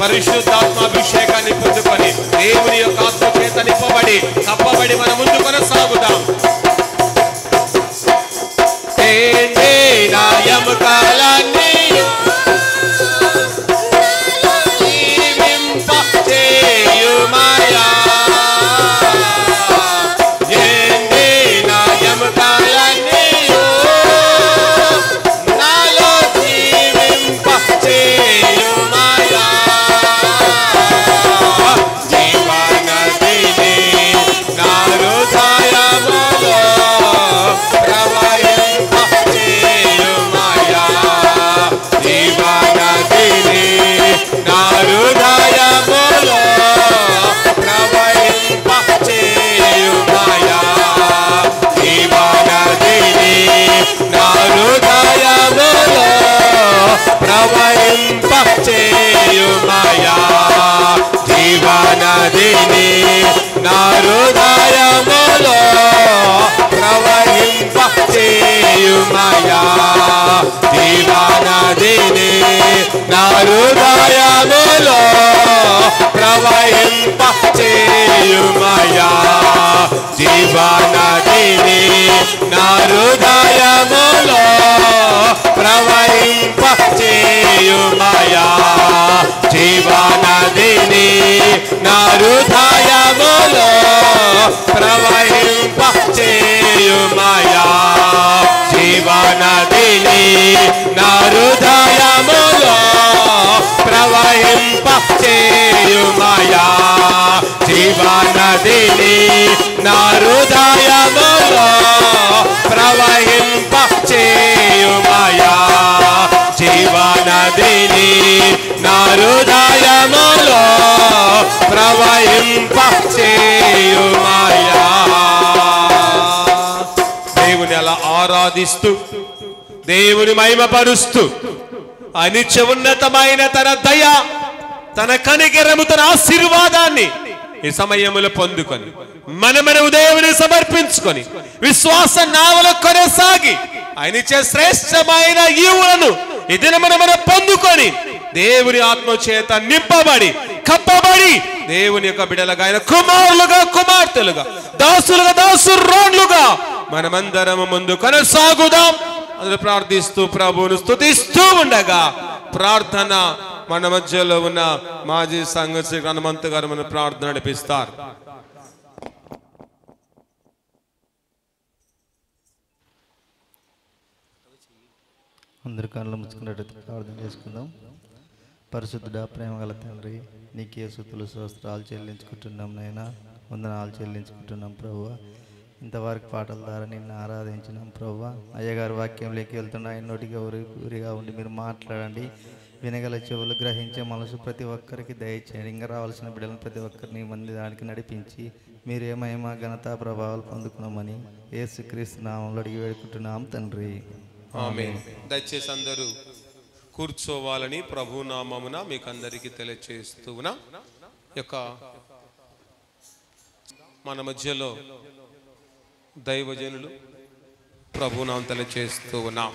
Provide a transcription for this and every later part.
పరిశుద్ధాత్మాభిషేకాన్ని పొందుకొని దేవుని యొక్క ఆత్మ చేత నింపబడి తప్పబడి మనం ముందు కొనసాగుదాం. దేవుని అలా ఆరాధిస్తూ దేవుని మహిమపరుస్తూ అనిత్య ఉన్నతమైన తన దయ, తన కనికరము, తన ఆశీర్వాదాన్ని ఈ సమయములో పొందుకొని మనము దేవుని సమర్పించుకొని విశ్వాస నావలో కొనసాగి ఆయన ఇచ్చే శ్రేష్టమైన ఈవులను ఈ దినమున మనం పొందుకొని దేవుని ఆత్మ చేత నింపబడి కప్పబడి దేవుని యొక్క బిడ్డలుగా, ఆయన కుమారులుగా, కుమార్తెలుగా, దాసులుగా, దాసురాండ్లుగా మనమందరము ముందు కొనసాగుదాం. అందులో ప్రార్థిస్తూ ప్రభువును స్తుతిస్తూ ఉండగా ప్రార్థన మన మధ్యలో ఉన్న మాజీ సంఘ శ్రీ హనుమంతు గారు మన ప్రార్థన నడిపిస్తారు. అందరి కళ్ళు ముచ్చుకున్నట్టు ప్రార్థన చేసుకుందాం. పరిశుద్ధుడా, ప్రేమగల తండ్రి, నీకే స్తుతులు స్తోత్రాలు చెల్లించుకుంటున్నాం నైనా, వందనాలు చెల్లించుకుంటున్నాం ప్రభువా. ఇంతవరకు పాటల ద్వారా నిన్ను ఆరాధించినాం ప్రభువా. అయ్యగారు వాక్యంలోకి వెళ్తున్న ఆయన నోటికి ఊరిగా ఉండి మీరు మాట్లాడండి. వినగల చెవులు, గ్రహించే మనసు ప్రతి ఒక్కరికి దయచేయండి. ఇంకా రావాల్సిన బిడ్డలను ప్రతి ఒక్కరిని మంది దానికి నడిపించి మీరే మహిమ, ఘనత, ప్రభావాలు పొందుకున్నామని యేసుక్రీస్తు నామములో అడిగి వేడుకుంటున్నాం తండ్రి, ఆమేన్. దయచేసి అందరూ కూర్చోవాలని ప్రభు నామమున మీకు అందరికీ తెలియచేస్తున్నా. యొక్క మన మధ్యలో దైవజనులు ప్రభు నామం తెలియచేస్తూ ఉన్నాం.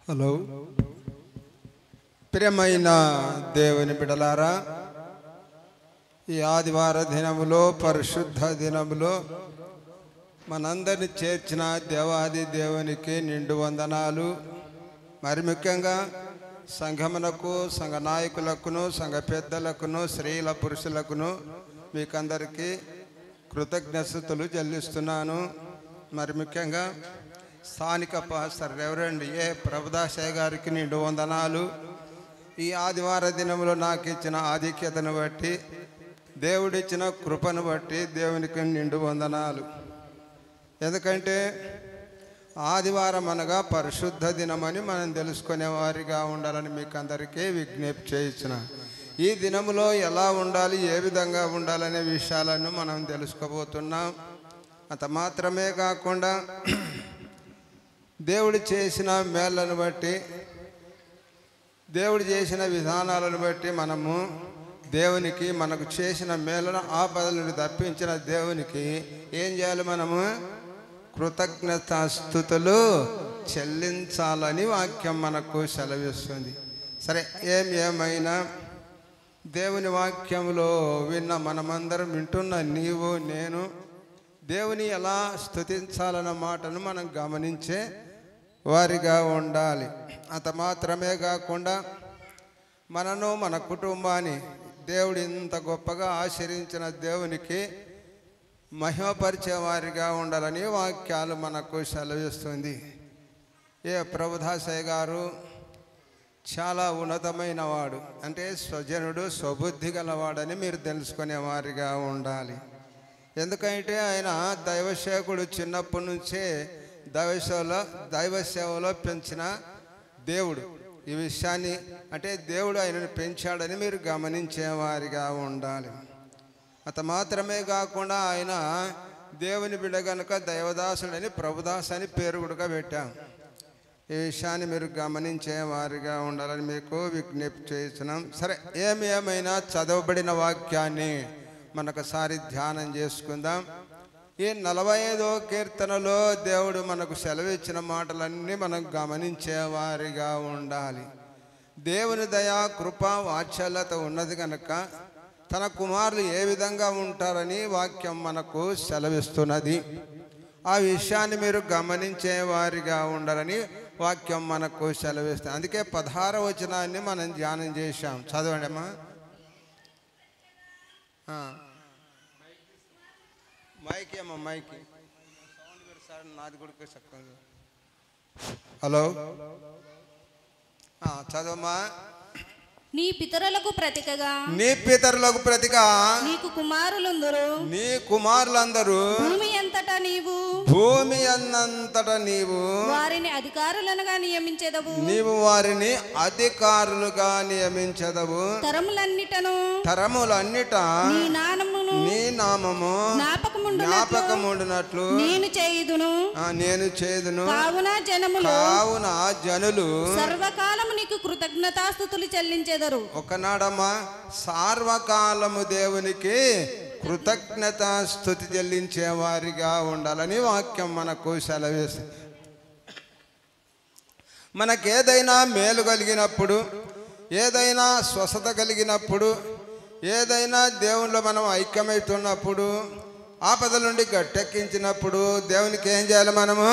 హలో, ప్రియమైన దేవుని బిడ్డలారా, ఈ ఆదివార దినములో, పరిశుద్ధ దినములో మనందరిని చేర్చిన దేవాది దేవునికి నిండు వందనాలు. మరి ముఖ్యంగా సంఘమునకు, సంఘ నాయకులకును, సంఘ పెద్దలకును, స్త్రీల పురుషులకును మీకందరికీ కృతజ్ఞతలు చెల్లిస్తున్నాను. మరి ముఖ్యంగా స్థానిక పాస్టర్ రెవరెండ్ ప్రభుదాసయ్య గారికి నిండు వందనాలు. ఈ ఆదివార దినంలో నాకు ఇచ్చిన ఆధిక్యతను బట్టి, దేవుడిచ్చిన కృపను బట్టి దేవునికి నిండు వందనాలు. ఎందుకంటే ఆదివారం అనగా పరిశుద్ధ దినమని మనం తెలుసుకునే వారిగా ఉండాలని మీకు అందరికీ విజ్ఞప్తి చేయించిన. ఈ దినములో ఎలా ఉండాలి, ఏ విధంగా ఉండాలనే విషయాలను మనం తెలుసుకోబోతున్నాం. అంత మాత్రమే కాకుండా దేవుడు చేసిన మేళ్లను బట్టి, దేవుడు చేసిన విధానాలను బట్టి మనము దేవునికి, మనకు చేసిన మేలను ఆపదలను తప్పించిన దేవునికి ఏం చేయాలి? మనము కృతజ్ఞతాస్తుతులు చెల్లించాలని వాక్యం మనకు సెలవిస్తుంది. సరే, ఏమైనా దేవుని వాక్యంలో విన్న మనమందరం వింటున్న నీవు నేను దేవుని ఎలా స్తుతించాలన్న మాటను మనం గమనించే వారిగా ఉండాలి. అంత మాత్రమే కాకుండా మనను మన కుటుంబాన్ని దేవుడు ఇంత గొప్పగా ఆశీర్వదించిన దేవునికి మహిమపరిచే వారిగా ఉండాలని వాక్యాలు మనకు సెలవిస్తుంది. ప్రభుదాసయ్య గారు చాలా ఉన్నతమైన వాడు, అంటే స్వజనుడు, స్వబుద్ధి గలవాడని మీరు తెలుసుకునే వారిగా ఉండాలి. ఎందుకంటే ఆయన దైవసేవకుడు, చిన్నప్పటి నుంచే దైవసేవలో పెంచిన దేవుడు. ఈ విషయాన్ని అంటే దేవుడు ఆయనను పెంచాడని మీరు గమనించేవారిగా ఉండాలి. అంత మాత్రమే కాకుండా ఆయన దేవుని బిడ్డ కనుక దైవదాసుడని ప్రభుదాస్ అని పేరు కూడా పెట్టాం. ఈ విషయాన్ని మీరు గమనించే వారిగా ఉండాలని మీకు విజ్ఞప్తి చేస్తున్నాం. సరే, ఏమైనా చదవబడిన వాక్యాన్ని మనొకసారి ధ్యానం చేసుకుందాం. ఈ 45వ కీర్తనలో దేవుడు మనకు సెలవిచ్చిన మాటలన్నీ మనం గమనించే వారిగా ఉండాలి. దేవుని దయా కృప వాత్సల్యత ఉన్నది కనుక తన కుమారులు ఏ విధంగా ఉంటారని వాక్యం మనకు సెలవిస్తున్నది. ఆ విషయాన్ని మీరు గమనించే వారిగా ఉండాలని వాక్యం మనకు సెలవిస్తుంది. అందుకే 16వ వచనాన్ని మనం ధ్యానం చేశాం. చదవండి అమ్మా. మైకి అమ్మా, మైకి సార్, నాది కూడా చక్కగా. హలో, చదవమ్మా. నీ పితరులకు ప్రతికగా నీకు కుమారులందరూ భూమి అంతటా నీవు వారిని అధికారులుగా నియమించెదవు. తరములన్నిట నీ నామము జ్ఞాపకముండునట్లు నేను చేయుదును. కావున జనులు సర్వకాలము నీకు కృతజ్ఞతాస్తుతులు చెల్లించెదరు. ఒకనాడమ్మా, సార్వకాలము దేవునికి కృతజ్ఞతాస్తుతి చెల్లించే వారిగా ఉండాలని వాక్యం మనకు సెలవిస్తుంది. మనకేదైనా మేలు కలిగినప్పుడు, ఏదైనా స్వస్థత కలిగినప్పుడు, ఏదైనా దేవునిలో మనం ఐక్యమవుతున్నప్పుడు, ఆపదల నుండి గట్టెక్కించినప్పుడు దేవునికి ఏం చేయాలి? మనము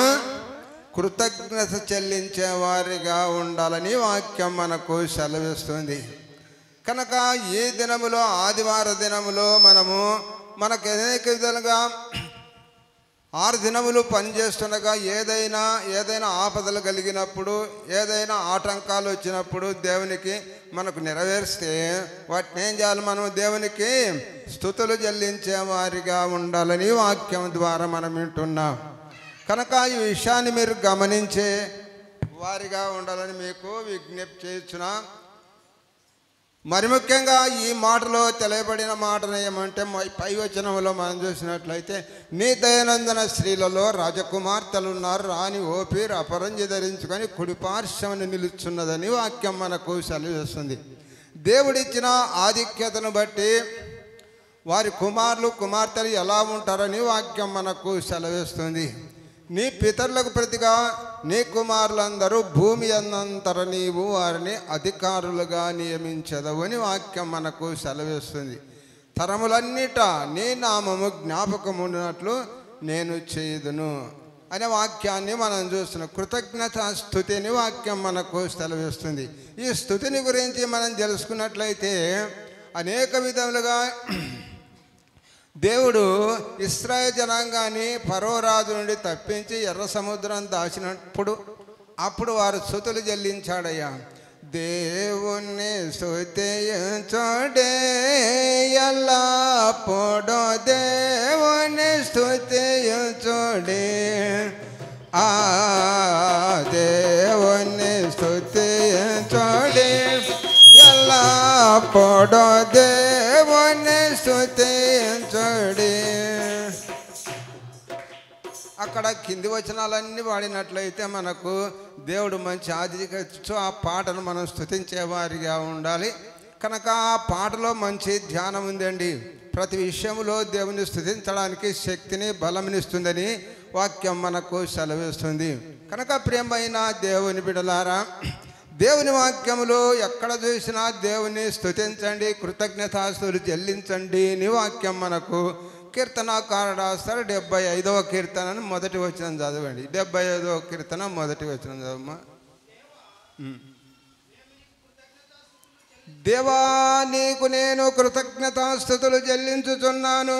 కృతజ్ఞత చెల్లించే వారిగా ఉండాలని వాక్యం మనకు సెలవిస్తుంది. కనుక ఈ దినములో, ఆదివార దినములో మనకు అనేక విధాలుగా 6 దినములు పనిచేస్తుండగా ఏదైనా ఆపదలు కలిగినప్పుడు, ఏదైనా ఆటంకాలు వచ్చినప్పుడు దేవునికి మనకు నెరవేర్స్తే వాటిని ఏం చేయాలి? మనం దేవునికి స్తుతులు చెల్లించే వారిగా ఉండాలని వాక్యం ద్వారా మనం వింటున్నాం. కనుక ఈ విషయాన్ని మీరు గమనించే వారిగా ఉండాలని మీకు విజ్ఞప్తి చేస్తున్నా. మరి ముఖ్యంగా ఈ మాటలో తెలియబడిన మాటను ఏమంటే, పై వచనంలో మనం చూసినట్లయితే, నీ దయానందన స్త్రీలలో రాజకుమార్తెలున్నారు, రాణి ఓపీర్ అపరంజి ధరించుకొని కుడిపార్శ్వమున నిలుచున్నదని వాక్యం మనకు సెలవిస్తుంది. దేవుడిచ్చిన ఆధిక్యతను బట్టి వారి కుమారులు కుమార్తెలు ఎలా ఉంటారని వాక్యం మనకు సెలవిస్తుంది. నీ పితరులకు ప్రతిగా నీ కుమారులందరూ భూమి అన్నంతర నీవు వారిని అధికారులుగా నియమించదవు అని వాక్యం మనకు సెలవిస్తుంది. తరములన్నిట నీ నామము జ్ఞాపకమున్నట్లు నేను చేయుదును అనే వాక్యాన్ని మనం చూస్తున్నాం. కృతజ్ఞత స్తుతిని వాక్యం మనకు సెలవిస్తుంది. ఈ స్తుతిని గురించి మనం తెలుసుకున్నట్లయితే అనేక విధములుగా దేవుడు ఇశ్రాయేలు జనాంగాన్ని ఫరో రాజు నుండి తప్పించి ఎర్ర సముద్రం దాచినప్పుడు అప్పుడు వారు స్తుతులు చెల్లించాడయ్యా. దేవుణ్ణి స్తుతించుడే ఎల్లప్పుడూ దేవుని స్తుతించుడే, దేవుణ్ణి స్తుతించుడే ఎల్లప్పుడూ దేవుని స్తుతించుడే. అక్కడ కింది వచనాలన్నీ వాడినట్లయితే మనకు దేవుడు మంచి ఆధిక్యతతో ఆ పాటను మనం స్తుతించే వారిగా ఉండాలి. కనుక ఆ పాటలో మంచి ధ్యానం ఉందండి. ప్రతి విషయంలో దేవుని స్తుతించడానికి శక్తిని బలమునిస్తుందని వాక్యం మనకు సెలవిస్తుంది. కనుక ప్రియమైన దేవుని బిడ్డలారా, దేవుని వాక్యములో ఎక్కడ చూసినా దేవుని స్తుతించండి, కృతజ్ఞతాస్తులు చెల్లించండి అని వాక్యం మనకు కీర్తనాకారుడు రాస్తారు. 75వ కీర్తనను మొదటి వచనం చదవండి. 75వ కీర్తన మొదటి వచనం చదవమ్మా. దేవా, నీకు నేను కృతజ్ఞతాస్తుతులు చెల్లించుచున్నాను.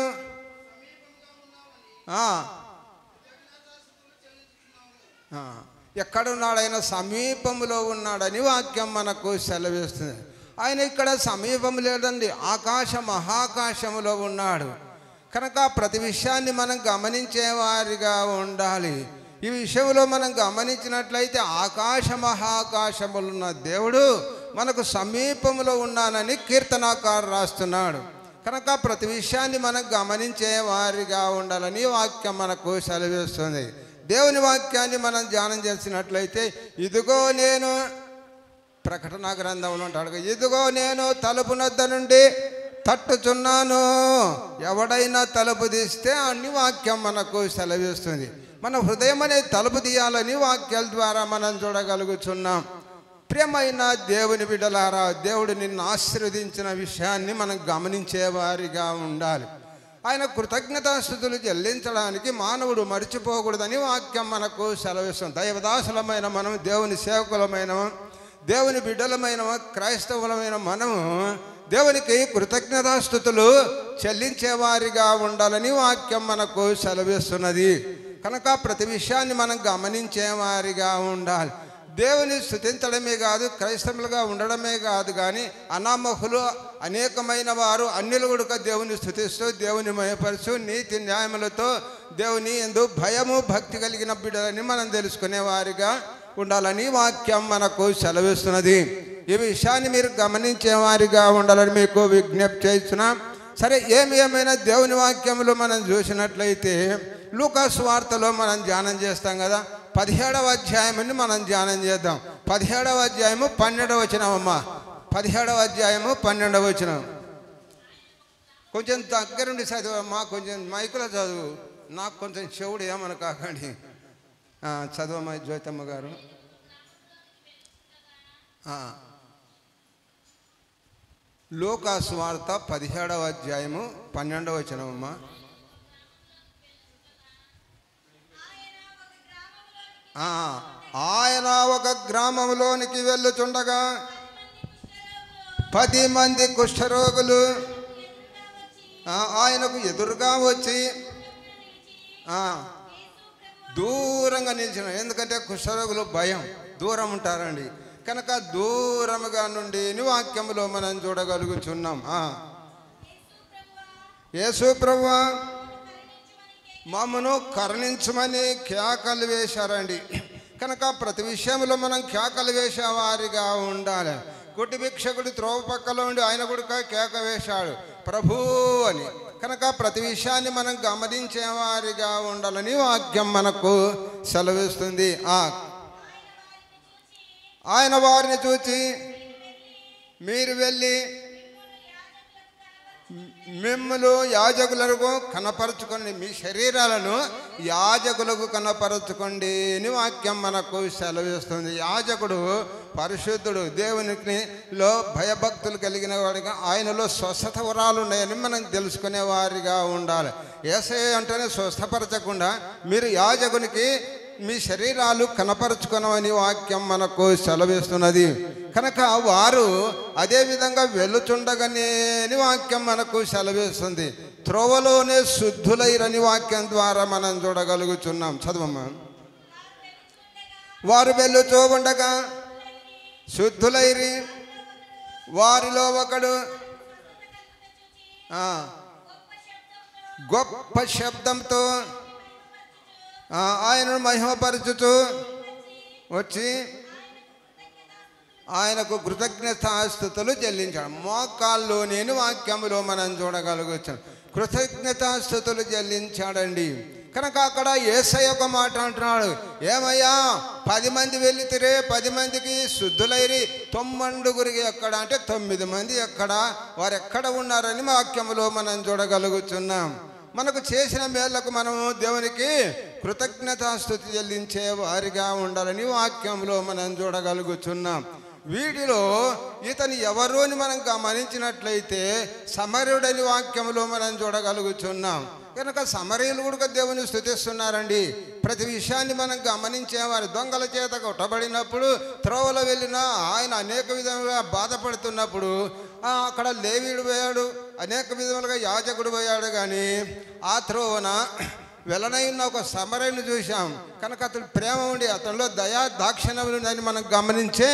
ఎక్కడున్నాడు? ఆయన సమీపంలో ఉన్నాడని వాక్యం మనకు సెలవిస్తుంది. ఆయన ఇక్కడ సమీపం లేదండి, ఆకాశ మహాకాశములో ఉన్నాడు. కనుక ప్రతి విషయాన్ని మనం గమనించేవారిగా ఉండాలి. ఈ విషయంలో మనం గమనించినట్లయితే ఆకాశ మహాకాశములున్న దేవుడు మనకు సమీపంలో ఉన్నానని కీర్తనాకారుడు రాస్తున్నాడు. కనుక ప్రతి విషయాన్ని మనం గమనించే వారిగా ఉండాలని వాక్యం మనకు సెలవిస్తుంది. దేవుని వాక్యాన్ని మనం ధ్యానం చేసినట్లయితే, ఇదిగో నేను, ప్రకటన గ్రంథంలో ఉంటాడు, ఇదిగో నేను తలుపు నద్ద నుండి తట్టుచున్నాను, ఎవడైనా తలుపు తీస్తే అన్ని వాక్యం మనకు సెలవిస్తుంది. మన హృదయం అనే తలుపు తీయాలని వాక్యాల ద్వారా మనం చూడగలుగుతున్నాం. ప్రియమైన దేవుని బిడ్డలారా, దేవుడు నిన్ను ఆశీర్వదించిన విషయాన్ని మనం గమనించేవారిగా ఉండాలి. ఆయన కృతజ్ఞతాస్తుతులు చెల్లించడానికి మానవుడు మర్చిపోకూడదని వాక్యం మనకు సెలవిస్తుంది. దైవదాసులమైన మనం, దేవుని సేవకులమైన, దేవుని బిడ్డలమైన, క్రైస్తవులమైన మనము దేవునికి కృతజ్ఞతాస్తుతులు చెల్లించేవారిగా ఉండాలని వాక్యం మనకు సెలవిస్తున్నది. కనుక ప్రతి విషయాన్ని మనం గమనించేవారిగా ఉండాలి. దేవుని స్తుతించడమే కాదు, క్రైస్తవులుగా ఉండడమే కాదు, కానీ అనామకులు అనేకమైన వారు అన్యులు కూడా దేవుని స్తుతిస్తూ, దేవుని మయపరుస్తూ, నీతి న్యాయములతో దేవుని యందు భయము భక్తి కలిగిన బిడ్డలని మనం తెలుసుకునే వారిగా ఉండాలని వాక్యం మనకు సెలవిస్తున్నది. ఈ విషయాన్ని మీరు గమనించేవారిగా ఉండాలని మీకు విజ్ఞప్తి చేస్తున్నాం. సరే, ఏమైనా దేవుని వాక్యంలో మనం చూసినట్లయితే లూకాసు వార్తలో మనం ధ్యానం చేస్తాం కదా, 17వ అధ్యాయాన్ని మనం ధ్యానం చేద్దాం. 17వ అధ్యాయము 12వ వచనం అమ్మా. 17వ అధ్యాయము 12వ వచనం. కొంచెం దగ్గరుండి చదువమ్మా, కొంచెం మైకులో చదువు, నాకు కొంచెం చెవుడు ఏమని కాకండి. చదువమ్మా జ్యోతమ్మ గారు. లూకాసు వార్త 17వ అధ్యాయము 12వ వచనం అమ్మా. ఆయన ఒక గ్రామంలోనికి వెళ్ళుచుండగా 10 మంది కుష్ఠరోగులు ఆయనకు ఎదురుగా వచ్చి దూరంగా నిలిచిన. ఎందుకంటే కుష్ఠరోగులు భయం, దూరం ఉంటారండి. కనుక దూరముగా నుండి వాక్యములో మనం చూడగలుగుతున్నాం. యేసు ప్రభువా, మమ్మను కరుణించమని కేకలు వేశారండి. కనుక ప్రతి విషయంలో మనం కేకలు వేసేవారిగా ఉండాలి. గుడ్డి భిక్షకుడి త్రోవ పక్కలో ఉండి ఆయన కూడా కేక వేశాడు, ప్రభు అని. కనుక ప్రతి విషయాన్ని మనం గమనించేవారిగా ఉండాలని వాక్యం మనకు సెలవిస్తుంది. ఆయన వారిని చూచి, మీరు వెళ్ళి మిమ్మల్ని యాజకులకు కనపరచుకోండి, మీ శరీరాలను యాజకులకు కనపరచుకోండి అని వాక్యం మనకు సెలవిస్తుంది. యాజకుడు పరిశుద్ధుడు, దేవునిలో భయభక్తులు కలిగిన వాడిగా, ఆయనలో స్వస్థత వరాలు ఉన్నాయని మనం తెలుసుకునే వారిగా ఉండాలి. యేసయ్య అంటేనే స్వస్థపరచకుండా మీరు యాజకునికి మీ శరీరాలు కనపరుచుకునమని వాక్యం మనకు సెలవిస్తున్నది. కనుక వారు అదేవిధంగా వెళ్ళుచుండగానే వాక్యం మనకు సెలవిస్తుంది. త్రోవలోనే శుద్ధులైరని వాక్యం ద్వారా మనం చూడగలుగుతున్నాం. చదవమ్మా. వారు వెళ్ళుచూ ఉండగా శుద్ధులైరి వారిలో ఒకడు గొప్ప శబ్దంతో ఆయనను మహిమపరచుతూ వచ్చి ఆయనకు కృతజ్ఞతాస్తుతులు చెల్లించాడు. మోకాల్లో నేను వాక్యములో మనం చూడగలుగుతాం. కృతజ్ఞతాస్తుతులు చెల్లించాడండి. కనుక అక్కడ యేసయ్య ఒక మాట అంటున్నాడు, ఏమయ్యా 10 మంది వెళ్ళితిరే, 10 మందికి శుద్ధులైరి, 9 ఎక్కడ అంటే 9 మంది ఎక్కడ, వారు ఎక్కడ ఉన్నారని వాక్యములో మనం చూడగలుగుతున్నాం. మనకు చేసిన మేళ్లకు మనము దేవునికి కృతజ్ఞతాస్తుతి చెల్లించే వారిగా ఉండాలని వాక్యంలో మనం చూడగలుగుతున్నాం. వీడిలో ఇతను ఎవరు అని మనం గమనించినట్లయితే సమరయుడని వాక్యంలో మనం చూడగలుగుతున్నాం. కనుక సమరయులు కూడా దేవుని స్తుతిస్తున్నారండి. ప్రతి విషయాన్ని మనం గమనించేవారు. దొంగల చేత కొట్టబడినప్పుడు త్రోవలో వెళ్ళినా ఆయన అనేక విధములుగా బాధపడుతున్నప్పుడు అక్కడ లేవీయుడు పోయాడు, అనేక విధములుగా యాజకుడు పోయాడు. కానీ ఆ త్రోవన వెళ్ళనైన ఒక సమరయుని చూశాం. కనుక అతడు ప్రేమ ఉండి అతనిలో దయా దాక్షిణ్యములని మనం గమనించే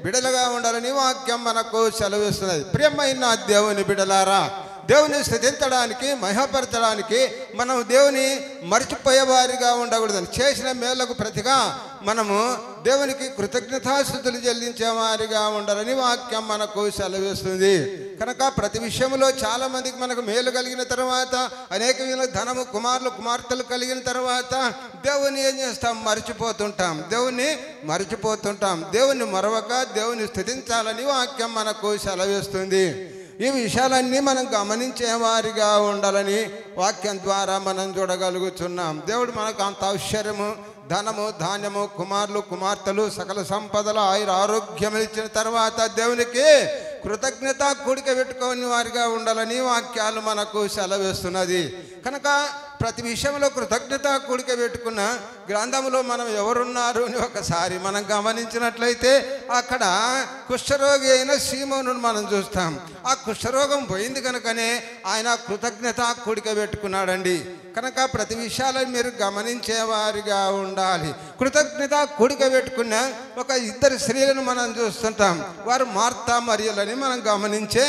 బిడలుగా ఉండాలని వాక్యం మనకు సెలవిస్తున్నది. ప్రియమైన దేవుని బిడలారా, దేవుని స్తుతించడానికి మహిమపరచడానికి మనం దేవుని మర్చిపోయేవారిగా ఉండకూడదని, చేసిన మేళ్లకు ప్రతిగా మనము దేవునికి కృతజ్ఞతాస్తుతులు చెల్లించేవారిగా ఉండాలని వాక్యం మనకు సెలవిస్తుంది. కనుక ప్రతి విషయంలో చాలామందికి మనకు మేలు కలిగిన తర్వాత, అనేక విధంగా ధనము కుమారులు కుమార్తెలు కలిగిన తర్వాత దేవుని ఏం చేస్తాం? మర్చిపోతుంటాం. దేవుని మరవక దేవుని స్తుతించాలని వాక్యం మనకు సెలవిస్తుంది. ఈ విషయాలన్నీ మనం గమనించేవారిగా ఉండాలని వాక్యం ద్వారా మనం చూడగలుగుతున్నాం. దేవుడు మనకు అంత ఐశ్వర్యము, ధనము, ధాన్యము, కుమారులు కుమార్తెలు, సకల సంపదలు, ఆయుర ఆరోగ్యం ఇచ్చిన తర్వాత దేవునికి కృతజ్ఞత కూడిక పెట్టుకోని వారిగా ఉండాలని వాక్యాలు మనకు సెలవిస్తున్నది. కనుక ప్రతి విషయంలో కృతజ్ఞత కూడిక పెట్టుకున్న గ్రంథంలో మనం ఎవరున్నారు అని ఒకసారి మనం గమనించినట్లయితే అక్కడ కుష్ఠరోగి అయిన సీమోనును మనం చూస్తాం. ఆ కుష్ఠరోగం పోయింది కనుకనే ఆయన కృతజ్ఞత కూడిక పెట్టుకున్నాడండి. కనుక ప్రతి విషయాలను మీరు గమనించేవారిగా ఉండాలి. కృతజ్ఞత కూడిక పెట్టుకున్న ఒక ఇద్దరు స్త్రీలను మనం చూస్తుంటాం. వారు మార్తా మరియలని మనం గమనించే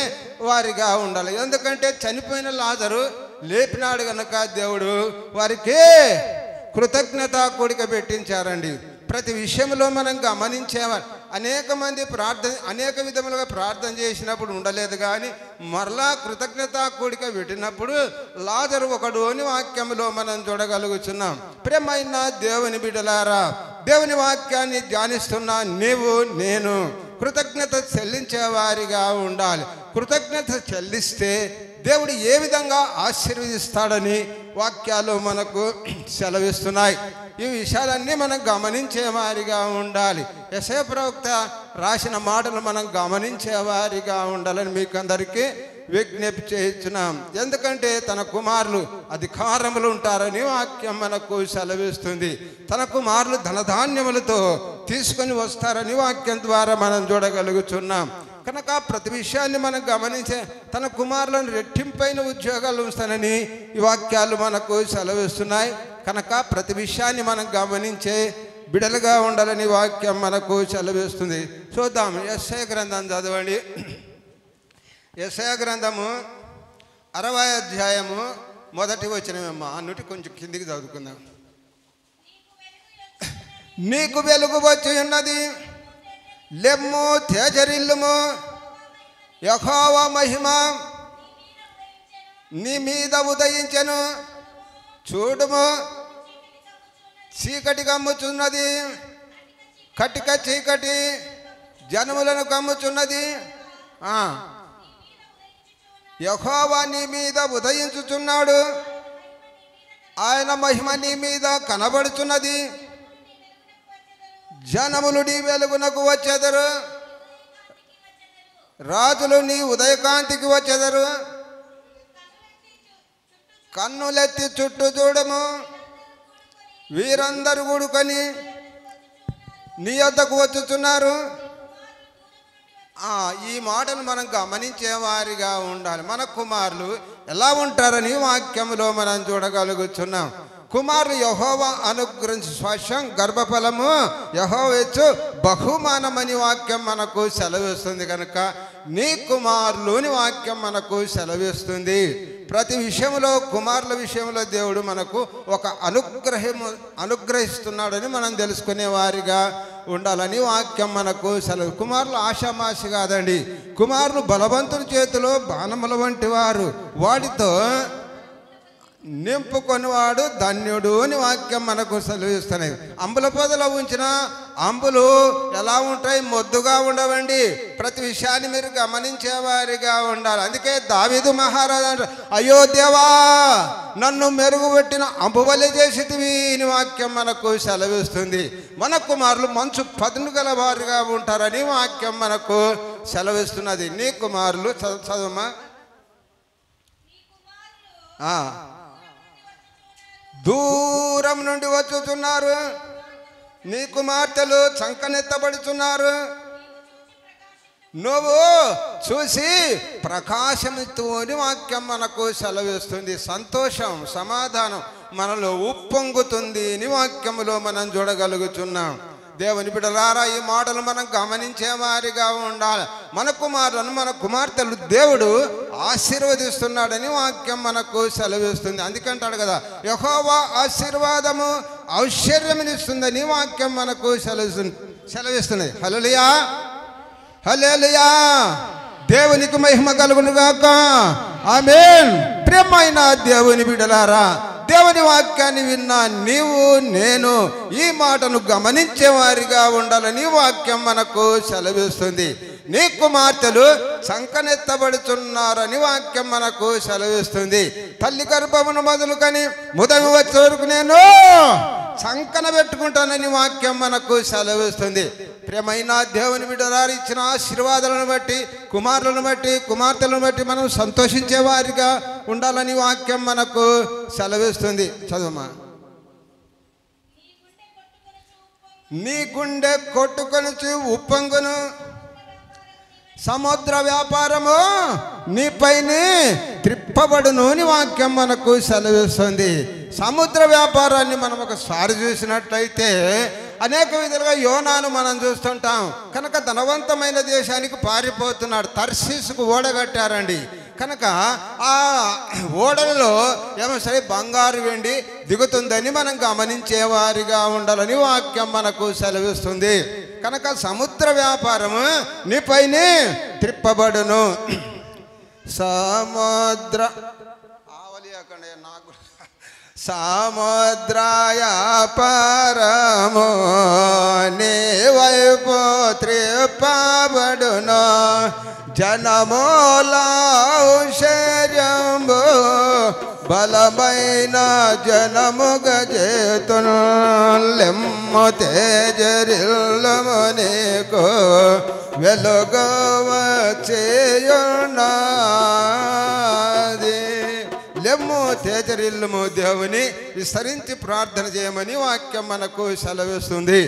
వారిగా ఉండాలి. ఎందుకంటే చనిపోయిన లాజరు లేపినాడు కనుక దేవుడు వారికి కృతజ్ఞత కూడిక పెట్టించారండి. ప్రతి విషయంలో మనం గమనించేవారు. అనేక విధములుగా ప్రార్థన చేసినప్పుడు ఉండలేదు, కానీ మరలా కృతజ్ఞత కూడిక పెట్టినప్పుడు లాజరు ఒకడు అని వాక్యంలో మనం చూడగలుగుతున్నాం. ప్రియమైన దేవుని బిడ్డలారా, దేవుని వాక్యాన్ని ధ్యానిస్తున్న నీవు నేను కృతజ్ఞత చెల్లించేవారిగా ఉండాలి. కృతజ్ఞత చెల్లిస్తే దేవుడు ఏ విధంగా ఆశీర్వదిస్తాడని వాక్యాలు మనకు సెలవిస్తున్నాయి. ఈ విషయాలన్నీ మనం గమనించేవారిగా ఉండాలి. యెషయా ప్రవక్త రాసిన మాటలు మనం గమనించేవారిగా ఉండాలని మీకు అందరికీ విజ్ఞప్తి చేస్తున్నాం. ఎందుకంటే తన కుమారులు అధికారములు ఉంటారని వాక్యం మనకు సెలవిస్తుంది. తన కుమారులు ధనధాన్యములతో తీసుకొని వస్తారని వాక్యం ద్వారా మనం చూడగలుగుతున్నాం. కనుక ప్రతి విషయాన్ని మనం గమనించే తన కుమారులను రెట్టింపైన ఉద్యోగాలు ఉంచుతానని ఈ వాక్యాలు మనకు సెలవిస్తున్నాయి. కనుక ప్రతి విషయాన్ని మనం గమనించే బిడలుగా ఉండాలని వాక్యం మనకు సెలవిస్తుంది. చూద్దాం, యెషయా గ్రంథం చదవండి. యెషయా గ్రంథము 60వ అధ్యాయము 1వ వచనమేమ్మ. అన్నిటి కొంచెం కిందికి చదువుకుందాం. నీకు వెలుగు వచ్చి ఉన్నది, లెమ్ము తేజరిల్లుము, యెహోవా మహిమ నీ మీద ఉదయించెను. చూడుము, చీకటి కమ్ముచున్నది, కటిక చీకటి జనములను కమ్ముచున్నది. యెహోవా నీ మీద ఉదయించుచున్నాడు, ఆయన మహిమ నీ మీద కనబడుచున్నది. జనములు నీ వెలుగునకు వచ్చెదరు, రాజులు నీ ఉదయకాంతికి వచ్చెదరు. కన్నులెత్తి చుట్టూ చూడము, వీరందరూ కూడుకొని నీ వద్దకు వచ్చుచున్నారు. ఈ మాటను మనం గమనించేవారిగా ఉండాలి. మన కుమారులు ఎలా ఉంటారని వాక్యంలో మనం చూడగలుగుతున్నాం. కుమారులు యెహోవా అనుగ్రహించు స్వశం గర్భఫలము యెహోవా ఇచ్చు బహుమానమని వాక్యం మనకు సెలవిస్తుంది. కనుక నీ కుమారులోని వాక్యం మనకు సెలవిస్తుంది. ప్రతి విషయంలో కుమారుల విషయంలో దేవుడు మనకు ఒక అనుగ్రహిస్తున్నాడని మనం తెలుసుకునే వారిగా ఉండాలని వాక్యం మనకు సెలవు. కుమారులు ఆషామాషి కాదండి. కుమారులు బలవంతుని చేతిలో బాణముల వంటి వారు, వాడితో నింపుకొనివాడు ధన్యుడు అని వాక్యం మనకు సెలవిస్తున్నాయి. అంబుల పొదలో ఉంచిన అంబులు ఎలా ఉంటాయి? మొద్దుగా ఉండవండి. ప్రతి విషయాన్ని మీరు గమనించేవారిగా ఉండాలి. అందుకే దావీదు మహారాజు అంటారు, అయ్యో దేవా, నన్ను మెరుగుపెట్టిన అంబువలె చేసితివి అని వాక్యం మనకు సెలవిస్తుంది. మన కుమారులు మంచు పదును గల వారుగా ఉంటారని వాక్యం మనకు సెలవిస్తున్నది. నీ కుమారులు చదువుమా. దూరం నుండి వచ్చుతున్నారు, నీ కుమార్తెలు చంకనెత్తబడుతున్నారు, నువ్వు చూసి ప్రకాశంతో అని వాక్యం మనకు సెలవిస్తుంది. సంతోషం, సమాధానం మనలో ఉప్పొంగుతుంది అని వాక్యములో మనం చూడగలుగుతున్నాం. దేవుని బిడ్డలారా, ఈ మాటలు మనం గమనించేవారిగా ఉండాలి. మన కుమారులను, మన కుమార్తెలు దేవుడు ఆశీర్వదిస్తున్నాడని వాక్యం మనకు సెలవిస్తుంది. అందుకంటాడు కదా, యెహోవా ఆశీర్వాదము ఐశ్వర్యమునిస్తుందని వాక్యం మనకు సెలవిస్తున్నది. హల్లెలూయా, హల్లెలూయా, దేవునికి మహిమ కలుగును గాక. ఆమేన్. ప్రియమైన దేవుని బిడ్డలారా, దేవుని వాక్యాన్ని విన్నా నీవు నేను ఈ మాటను గమనించేవారిగా ఉండాలని వాక్యం మనకు సెలవిస్తుంది. నీ కుమార్తెలు సంకనెత్తబడుతున్నారని వాక్యం మనకు సెలవిస్తుంది. తల్లి గర్భమును మొదలుకొని ముదవి వచ్చే వరకు నేను సంకన పెట్టుకుంటానని వాక్యం మనకు సెలవిస్తుంది. ప్రియమైన దేవుని బిడ్డలారా, ఇచ్చిన ఆశీర్వాదాలను బట్టి, కుమారులను బట్టి, కుమార్తెలను బట్టి మనం సంతోషించేవారిగా ఉండాలని వాక్యం మనకు సెలవిస్తుంది. చదువుమా. నీ గుండె కొట్టుకొని ఉప్పొంగును, సముద్ర వ్యాపారము నీపైనే త్రిప్పబడును అని వాక్యం మనకు సెలవిస్తుంది. సముద్ర వ్యాపారాన్ని మనం ఒకసారి చూసినట్లయితే అనేక విధాలుగా యోనాను మనం చూస్తుంటాం. కనుక ధనవంతమైన దేశానికి పారిపోతున్నాడు. తర్షీసుకు ఓడగట్టారండి. కనుక ఆ ఓడలలో ఏమో సరే బంగారు వెండి దిగుతుందని మనం గమనించేవారిగా ఉండాలని వాక్యం మనకు సెలవిస్తుంది. కనుక సముద్ర వ్యాపారము నీపైనే త్రిప్పబడును. సముద్ర సముద్రయాపారము నీ వైపు త్రిప్పబడును. జనమూల ఐశ్వర్యంబు బలమైన జనముగ చేతును. లెమ్ము తేజరిల్లము నీకు వెలుగవ చేయున్నది. లెమ్ము తేజరిల్లుము, దేవుని విస్తరించి ప్రార్థన చేయమని వాక్యం మనకు సెలవిస్తుంది.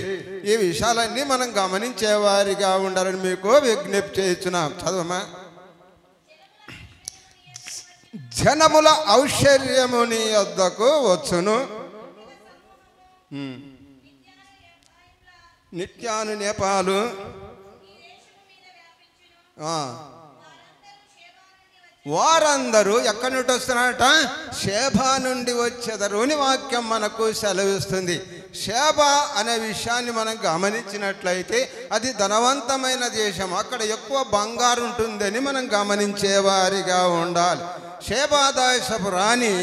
ఈ విషయాలన్నీ మనం గమనించేవారిగా ఉండాలని మీకు విజ్ఞప్తి చేస్తున్నాం. చదవమా. జనముల ఐశ్వర్యము నీ వద్దకు వచ్చును, నిత్యాను నేపాలు వారందరూ ఎక్కడి నుండి వస్తున్నారట? షేబా నుండి వచ్చేదరు అని వాక్యం మనకు సెలవిస్తుంది. షేబా అనే విషయాన్ని మనం గమనించినట్లయితే అది ధనవంతమైన దేశం. అక్కడ ఎక్కువ బంగారు ఉంటుందని మనం గమనించేవారిగా ఉండాలి. షేబా దేశపు రాణి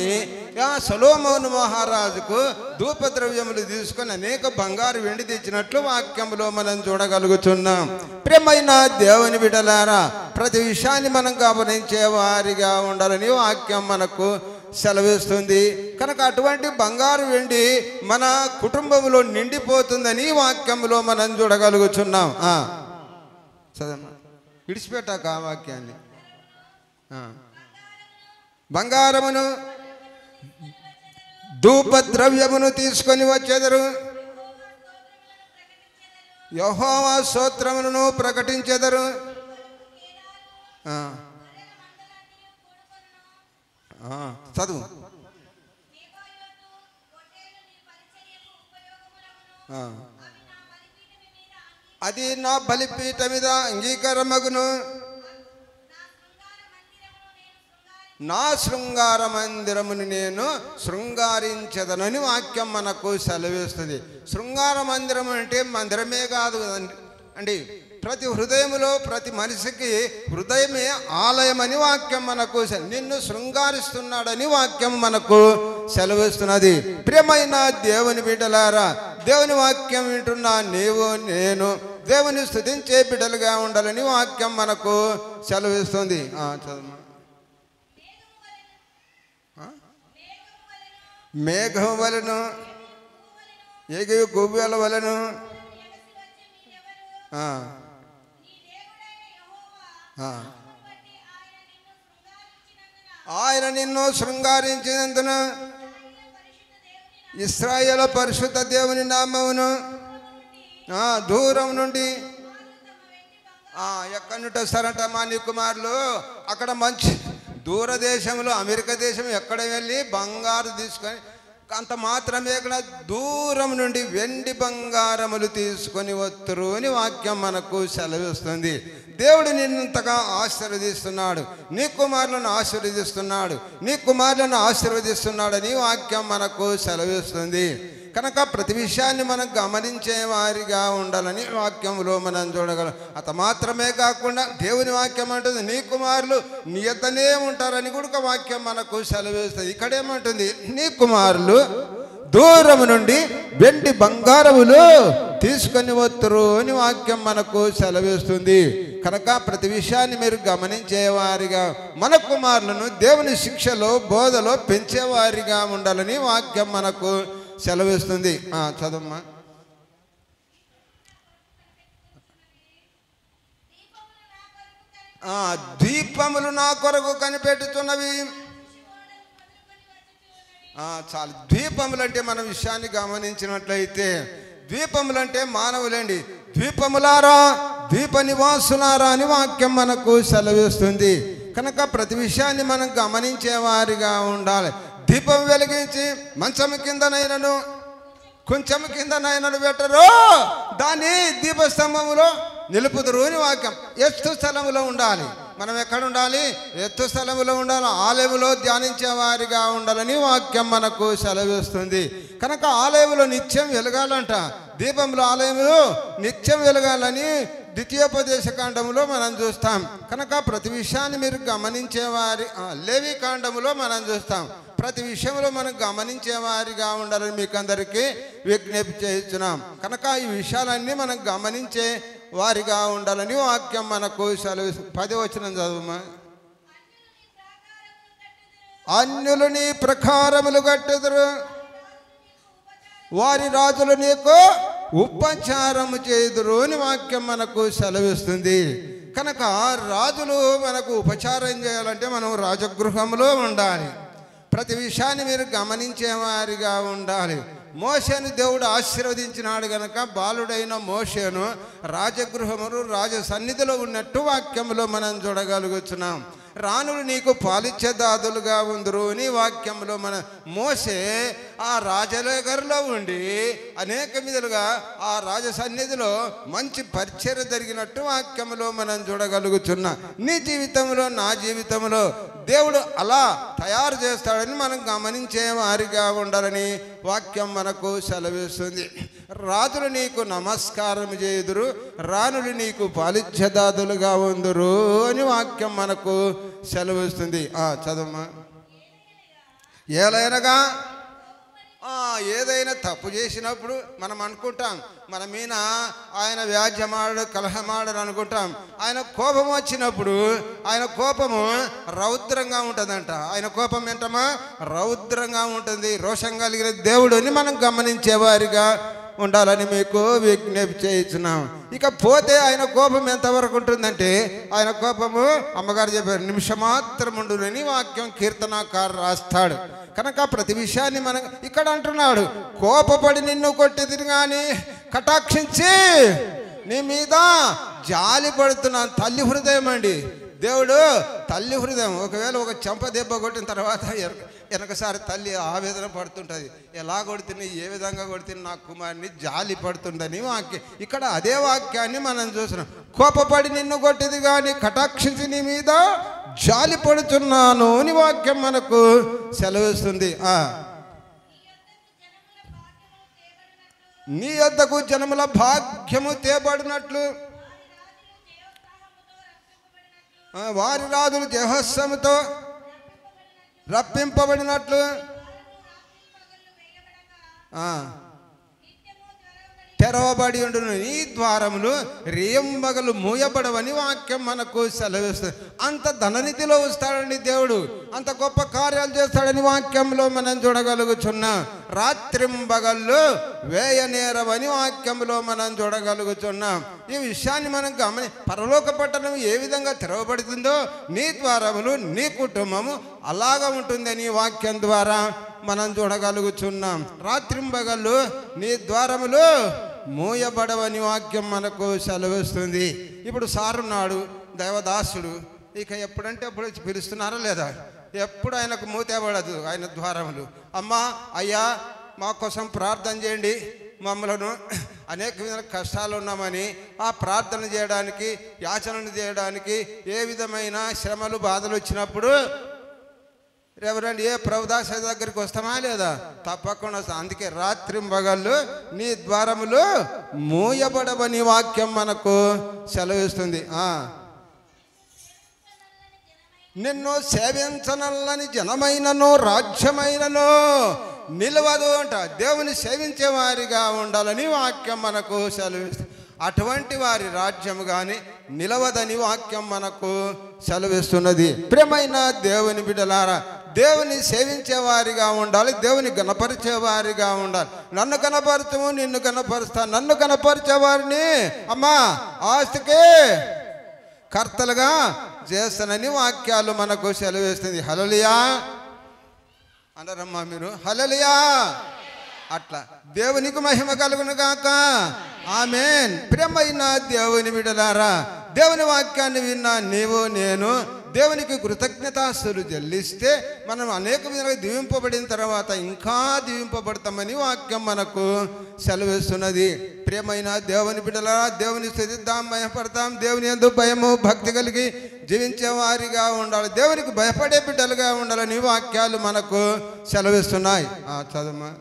సొలొమోను మహారాజుకు ధూపద్రవ్యములు తీసుకొని అనేక బంగారు వెండి తెచ్చినట్లు వాక్యంలో మనం చూడగలుగుతున్నాం. ప్రియమైన దేవుని బిడ్డలారా, ప్రతి విషయాన్ని మనం గమనించేవారిగా ఉండాలని వాక్యం మనకు సెలవిస్తుంది. కనుక అటువంటి బంగారు వెండి మన కుటుంబంలో నిండిపోతుందని వాక్యంలో మనం చూడగలుగుతున్నాం. చదమ్మా, విడిచిపెట్టాక ఆ వాక్యాన్ని. బంగారమును ధూపద్రవ్యమును తీసుకొని వచ్చేదరు, యెహోవా స్తోత్రములను ప్రకటించెదరు. చదువు. అది నా బలిపీఠ మీద అంగీకారమగును, నా శృంగార మందిరముని నేను శృంగారించదనని వాక్యం మనకు సెలవిస్తుంది. శృంగార మందిరం అంటే మందిరమే కాదు అండి, ప్రతి హృదయములో ప్రతి మనిషికి హృదయమే ఆలయం అని వాక్యం మనకు నిన్ను శృంగారిస్తున్నాడని వాక్యం మనకు సెలవిస్తున్నది. ప్రియమైన దేవుని బిడ్డలారా, దేవుని వాక్యం వింటున్నా నీవు నేను దేవుని స్తుతించే బిడ్డలుగా ఉండాలని వాక్యం మనకు సెలవిస్తుంది. చదువు. మేఘం వలను ఎగి గువ్వెల వలను ఆయన నిన్ను శృంగారించినందున ఇశ్రాయేలు పరిశుద్ధ దేవుని నామమును దూరం నుండి ఎక్కడుంటే సరట మా నీ కుమారులు అక్కడ మంచి దూరదేశంలో అమెరికా దేశం ఎక్కడ వెళ్ళి బంగారు తీసుకొని అంత మాత్రమే ఇక్కడ దూరం నుండి వెండి బంగారములు తీసుకొని వత్తురు అని వాక్యం మనకు సెలవిస్తుంది. దేవుడు నిన్నంతగా ఆశీర్వదిస్తున్నాడు, నీ కుమారులను ఆశీర్వదిస్తున్నాడు, నీ కుమారులను ఆశీర్వదిస్తున్నాడని వాక్యం మనకు సెలవిస్తుంది. కనుక ప్రతి విషయాన్ని మనం గమనించే వారిగా ఉండాలని వాక్యంలో మనం చూడగలం. అత మాత్రమే కాకుండా దేవుని వాక్యం అంటుంది నీ కుమారులు నీ యొద్దనే ఉంటారని కూడా వాక్యం మనకు సెలవిస్తుంది. ఇక్కడేమంటుంది నీ కుమారులు దూరం నుండి వెండి బంగారములు తీసుకొని వత్తురు అని వాక్యం మనకు సెలవిస్తుంది. కనుక ప్రతి విషయాన్ని మీరు గమనించేవారిగా మన కుమారులను దేవుని శిక్షలో బోధలో పెంచేవారిగా ఉండాలని వాక్యం మనకు సెలవిస్తుంది. చదమ్మా. దీపములు నా కొరకు కనిపెట్టుతున్నవి. చాలు. ద్వీపములు అంటే మన విషయాన్ని గమనించినట్లయితే ద్వీపములు అంటే మానవులండి. ద్వీపములారా ద్వీప నివాసులారా అని వాక్యం మనకు సెలవిస్తుంది. కనుక ప్రతి విషయాన్ని మనం గమనించేవారిగా ఉండాలి. దీపం వెలిగించి మంచము కిందనైనను కొంచెం కిందనైనను పెట్టరు, దాన్ని దీపస్తంభములో నిలుపుదురు అని వాక్యం. ఎత్తు స్థలములో ఉండాలి. మనం ఎక్కడ ఉండాలి? ఎత్తు స్థలములో ఉండాలి. ఆలయములో ధ్యానించే వారిగా ఉండాలని వాక్యం మనకు సెలవిస్తుంది. కనుక ఆలయంలో నిత్యం వెలగాలంట. దీపంలో ఆలయంలో నిత్యం వెలగాలని ద్వితీయోపదేశ కాండములో మనం చూస్తాం. కనుక ప్రతి విషయాన్ని మీరు గమనించేవారి లేవి కాండములో మనం చూస్తాం. ప్రతి విషయంలో మనం గమనించేవారిగా ఉండాలని మీకు అందరికీ విజ్ఞప్తి చేస్తున్నాం. కనుక ఈ విషయాలన్నీ మనం గమనించే వారిగా ఉండాలని వాక్యం మనకు సెలవు. 10వ వచనం చదువుమా. అన్యులు నీ ప్రకారములు కట్టుదురు, వారి రాజులు నీకు ఉపచారము చేయుదురు అని వాక్యం మనకు సెలవిస్తుంది. కనుక రాజులు మనకు ఉపచారం చేయాలంటే మనం రాజగృహంలో ఉండాలి. ప్రతి విషయాన్ని మీరు గమనించేవారిగా ఉండాలి. మోషేను దేవుడు ఆశీర్వదించినాడు గనక బాలుడైన మోషేను రాజగృహములు రాజ సన్నిధిలో ఉన్నట్టు వాక్యంలో మనం చూడగలుగుతున్నాం. రాణులు నీకు పాలిచ్చే దాదులుగా ఉందరు అని వాక్యంలో మన మోసే ఆ రాజనగర్లో ఉండి అనేక విధాలుగా ఆ రాజ సన్నిధిలో మంచి పరిచర్య జరిగినట్టు వాక్యంలో మనం చూడగలుగుతున్నాం. నీ జీవితంలో నా జీవితంలో దేవుడు అలా తయారు చేస్తాడని మనం గమనించే వారిగా ఉండాలని వాక్యం మనకు సెలవిస్తుంది. రాజులు నీకు నమస్కారం చేయుదురు, రాణులు నీకు పాలిచ్చదాదులుగా ఉందరు అని వాక్యం మనకు సెలవిస్తుంది. చదవమ్మా. ఏలైనగా ఏదైనా తప్పు చేసినప్పుడు మనం అనుకుంటాం మన మీద ఆయన వ్యాజ్యమాడు కలహమాడని అనుకుంటాం. ఆయన కోపం వచ్చినప్పుడు ఆయన కోపము రౌద్రంగా ఉంటుందంట. ఆయన కోపం ఏంటమ్మా? రౌద్రంగా ఉంటుంది. రోషం కలిగిన దేవుడిని మనం గమనించేవారిగా ఉండాలని మీకు విజ్ఞప్తి చేస్తున్నాం. ఇక పోతే ఆయన కోపం ఎంతవరకు ఉంటుందంటే ఆయన కోపము అమ్మగారు చెప్పారు నిమిషమాత్రం ఉండునని వాక్యం కీర్తనాకారు రాస్తాడు. కనుక ప్రతి విషయాన్ని మనం ఇక్కడ అంటున్నాడు కోపపడి నిన్ను కొట్టిదిని కానీ కటాక్షించి నీ మీద జాలి పడుతున్నాను. తల్లి హృదయం అండి దేవుడు. తల్లి హృదయం. ఒకవేళ ఒక చెంప దెబ్బ కొట్టిన తర్వాత వెనకసారి తల్లి ఆవేదన పడుతుంటుంది. ఎలా కొడుతుంది, ఏ విధంగా కొడుతుంది, నా కుమారుని జాలి పడుతుందని వాక్యం. ఇక్కడ అదే వాక్యాన్ని మనం చూస్తున్నాం. కోపపడి నిన్ను కొట్టిది కానీ కటాక్షించి నీ మీద జాలి పడుతున్నాను అని వాక్యం మనకు సెలవిస్తుంది. నీ యొద్దకు జనముల భాగ్యము తేబడినట్లు వారి రాజులు జహస్సముతో రప్పింపబడినట్లు తెరవబడి ఉండును, నీ ద్వారములు రేయంబగలు మూయబడవని వాక్యం మనకు సెలవిస్తుంది. అంత ధననిధిలో వస్తాడని దేవుడు, అంత గొప్ప కార్యాలు చేస్తాడని వాక్యంలో మనం చూడగలుగుతున్నాం. రాత్రింబగళ్ళు వేయనేరవని వాక్యంలో మనం చూడగలుగుతున్నాం. ఈ విషయాన్ని మనం పరలోక పట్టణం ఏ విధంగా తెరవబడుతుందో నీ ద్వారములు నీ కుటుంబము అలాగా ఉంటుందని వాక్యం ద్వారా మనం చూడగలుగుతున్నాం. రాత్రింబగళ్ళు నీ ద్వారములు మూయబడవని వాక్యం మనకు సెలవిస్తుంది. ఇప్పుడు సారున్నాడు దైవదాసుడు, ఇక ఎప్పుడంటే అప్పుడు వచ్చి పిలుస్తున్నారా లేదా? ఎప్పుడు ఆయనకు మూతేబడదు ఆయన ద్వారములు. అమ్మా అయ్యా మా కోసం ప్రార్థన చేయండి, మమ్మలను అనేక విధమైన కష్టాలు ఉన్నామని ఆ ప్రార్థన చేయడానికి, యాచనలు చేయడానికి, ఏ విధమైన శ్రమలు బాధలు వచ్చినప్పుడు రెవరెండ్ ఏ ప్రభుదాస దగ్గరికి వస్తామా లేదా? తప్పకుండా వస్తాం. అందుకే రాత్రింబగళ్ళు నీ ద్వారములు మూయబడవని వాక్యం మనకు సెలవిస్తుంది. నిన్ను సేవించనల్లని జనమైనను రాజ్యమైనను నిలవదు అంట. దేవుని సేవించే వారిగా ఉండాలని వాక్యం మనకు సెలవిస్తుంది. అటువంటి వారి రాజ్యం కానీ నిలవదని వాక్యం మనకు సెలవిస్తున్నది. ప్రియమైన దేవుని బిడ్డలారా, దేవుని సేవించేవారిగా ఉండాలి, దేవుని గణపరిచేవారిగా ఉండాలి. నన్ను కనపరచము, నిన్ను కనపరుస్తా. నన్ను కనపరిచేవారిని అమ్మా ఆస్తికి కర్తలుగా చేస్తానని వాక్యాలు మనకు సెలవిస్తుంది. హల్లెలూయా అనరమ్మా మీరు? హల్లెలూయా. అట్లా దేవునికి మహిమ కలుగును గాక. ఆమేన్. ప్రియమైన దేవుని బిడ్డలారా, దేవుని వాక్యాన్ని విన్నా నీవు నేను దేవునికి కృతజ్ఞతాస్తులు చెల్లిస్తే మనం అనేక విధాలుగా దీవింపబడిన తర్వాత ఇంకా దీవింపబడతామని వాక్యం మనకు సెలవిస్తున్నది. ప్రియమైన దేవుని బిడ్డలారా, దేవుని స్తుతిద్దాం, భయపడతాం. దేవుని యందు భయము భక్తి కలిగి జీవించే వారిగా ఉండాలి, దేవునికి భయపడే బిడ్డలుగా ఉండాలని వాక్యాలు మనకు సెలవిస్తున్నాయి. చదమ్మా.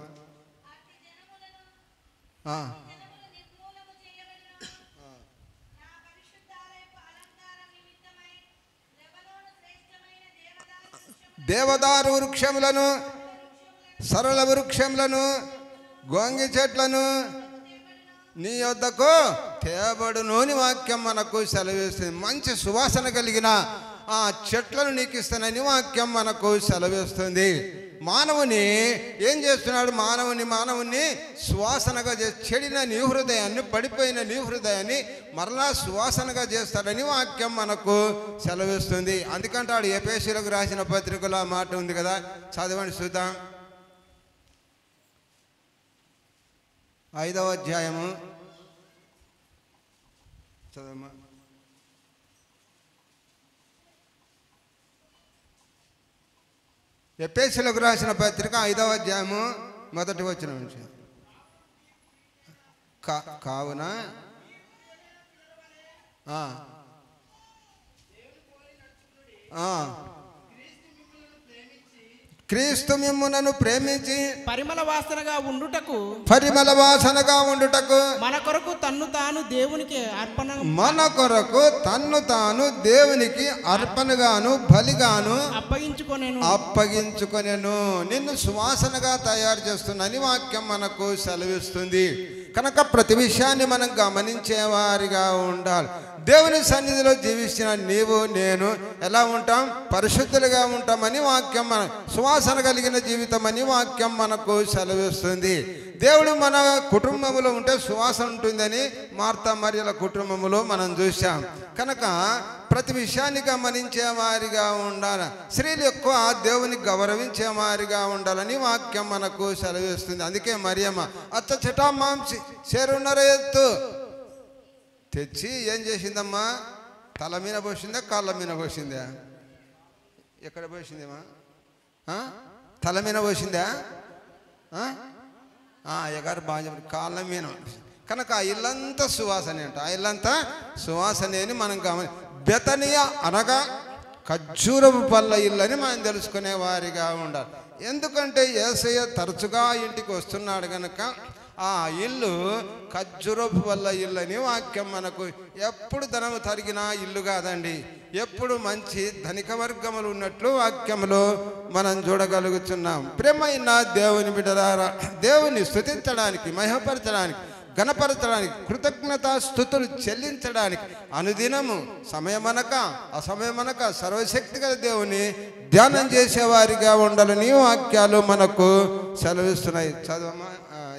దేవదారు వృక్షములను, సరళ వృక్షములను, గోంగి చెట్లను నీ యొద్దకు తేబడును అని వాక్యం మనకు సెలవిస్తుంది. మంచి సువాసన కలిగిన ఆ చెట్లను నీకు ఇస్తానని వాక్యం మనకు సెలవిస్తుంది. మానవుని ఏం చేస్తున్నాడు? మానవుని సువాసనగా చెడిన నీ హృదయాన్ని, పడిపోయిన నీ హృదయాన్ని మరలా సువాసనగా చేస్తాడని వాక్యం మనకు సెలవిస్తుంది. అందుకంటాడు ఎఫెసీయులకు రాసిన పత్రికలో ఆ మాట ఉంది కదా, చదవండి చూద్దాం. 5వ అధ్యాయము చదవమ్మా. ఎఫెసీయులకు రాసిన పత్రిక 5వ అధ్యాయము 1వ వచనం నుంచి. కావున క్రీస్తు మిమ్ములను ప్రేమించి పరిమళ వాసనగా ఉండుటకు మన కొరకు తన్ను తాను దేవునికి అర్పణగాను బలిగాను అప్పగించుకొనెను. నిన్ను సువాసనగా తయారు చేస్తున్నని వాక్యం మనకు సెలవిస్తుంది. కనుక ప్రతి విషయాన్ని మనం గమనించేవారిగా ఉండాలి. దేవుని సన్నిధిలో జీవించిన నీవు నేను ఎలా ఉంటాం? పరిశుద్ధులుగా ఉంటామని వాక్యం మన సువాసన కలిగిన జీవితం అని వాక్యం మనకు సెలవిస్తుంది. దేవుడు మన కుటుంబంలో ఉంటే సువాసన ఉంటుందని మార్తా మరియల కుటుంబంలో మనం చూసాం. కనుక ప్రతి విషయాన్ని గమనించే వారిగా ఉండాలి. స్త్రీలు ఎక్కువ దేవుని గౌరవించే వారిగా ఉండాలని వాక్యం మనకు సెలవిస్తుంది. అందుకే మరియమ్మ అత్త చిటామాంసి చేరున్నర ఎత్తు తెచ్చి ఏం చేసిందమ్మా? తల మీద పోసిందా, కాళ్ళ మీద పోసిందా? ఎక్కడ పోసిందేమా? తల మీద పోసిందా? ఎగారు బాగా కాళ్ళ మీద. కనుక ఆ ఇల్లంతా సువాసనే అంట. ఆ ఇల్లంతా సువాసనే అని మనం బెతనియా అనగా ఖర్జూరపు పళ్ళ ఇల్లు అని మనం తెలుసుకునే వారిగా ఉండాలి. ఎందుకంటే యేసయ్య తరచుగా ఇంటికి వస్తున్నాడు కనుక ఆ ఇల్లు ఖర్జూరపు వల్ల ఇల్లు అని వాక్యం మనకు. ఎప్పుడు ధనము తరిగిన ఇల్లు కాదండి, ఎప్పుడు మంచి ధనిక వర్గములు ఉన్నట్లు వాక్యంలో మనం చూడగలుగుతున్నాం. ప్రియమైన దేవుని బిడ్డలారా, దేవుని స్తుతించడానికి, మహిమపరచడానికి, గణపరచడానికి, కృతజ్ఞతాస్తుతులు చెల్లించడానికి అనుదినము సమయమనక అసమయమనక సర్వశక్తి గల దేవుని ధ్యానం చేసేవారిగా ఉండాలని వాక్యాలు మనకు సెలవిస్తున్నాయి. చదవమా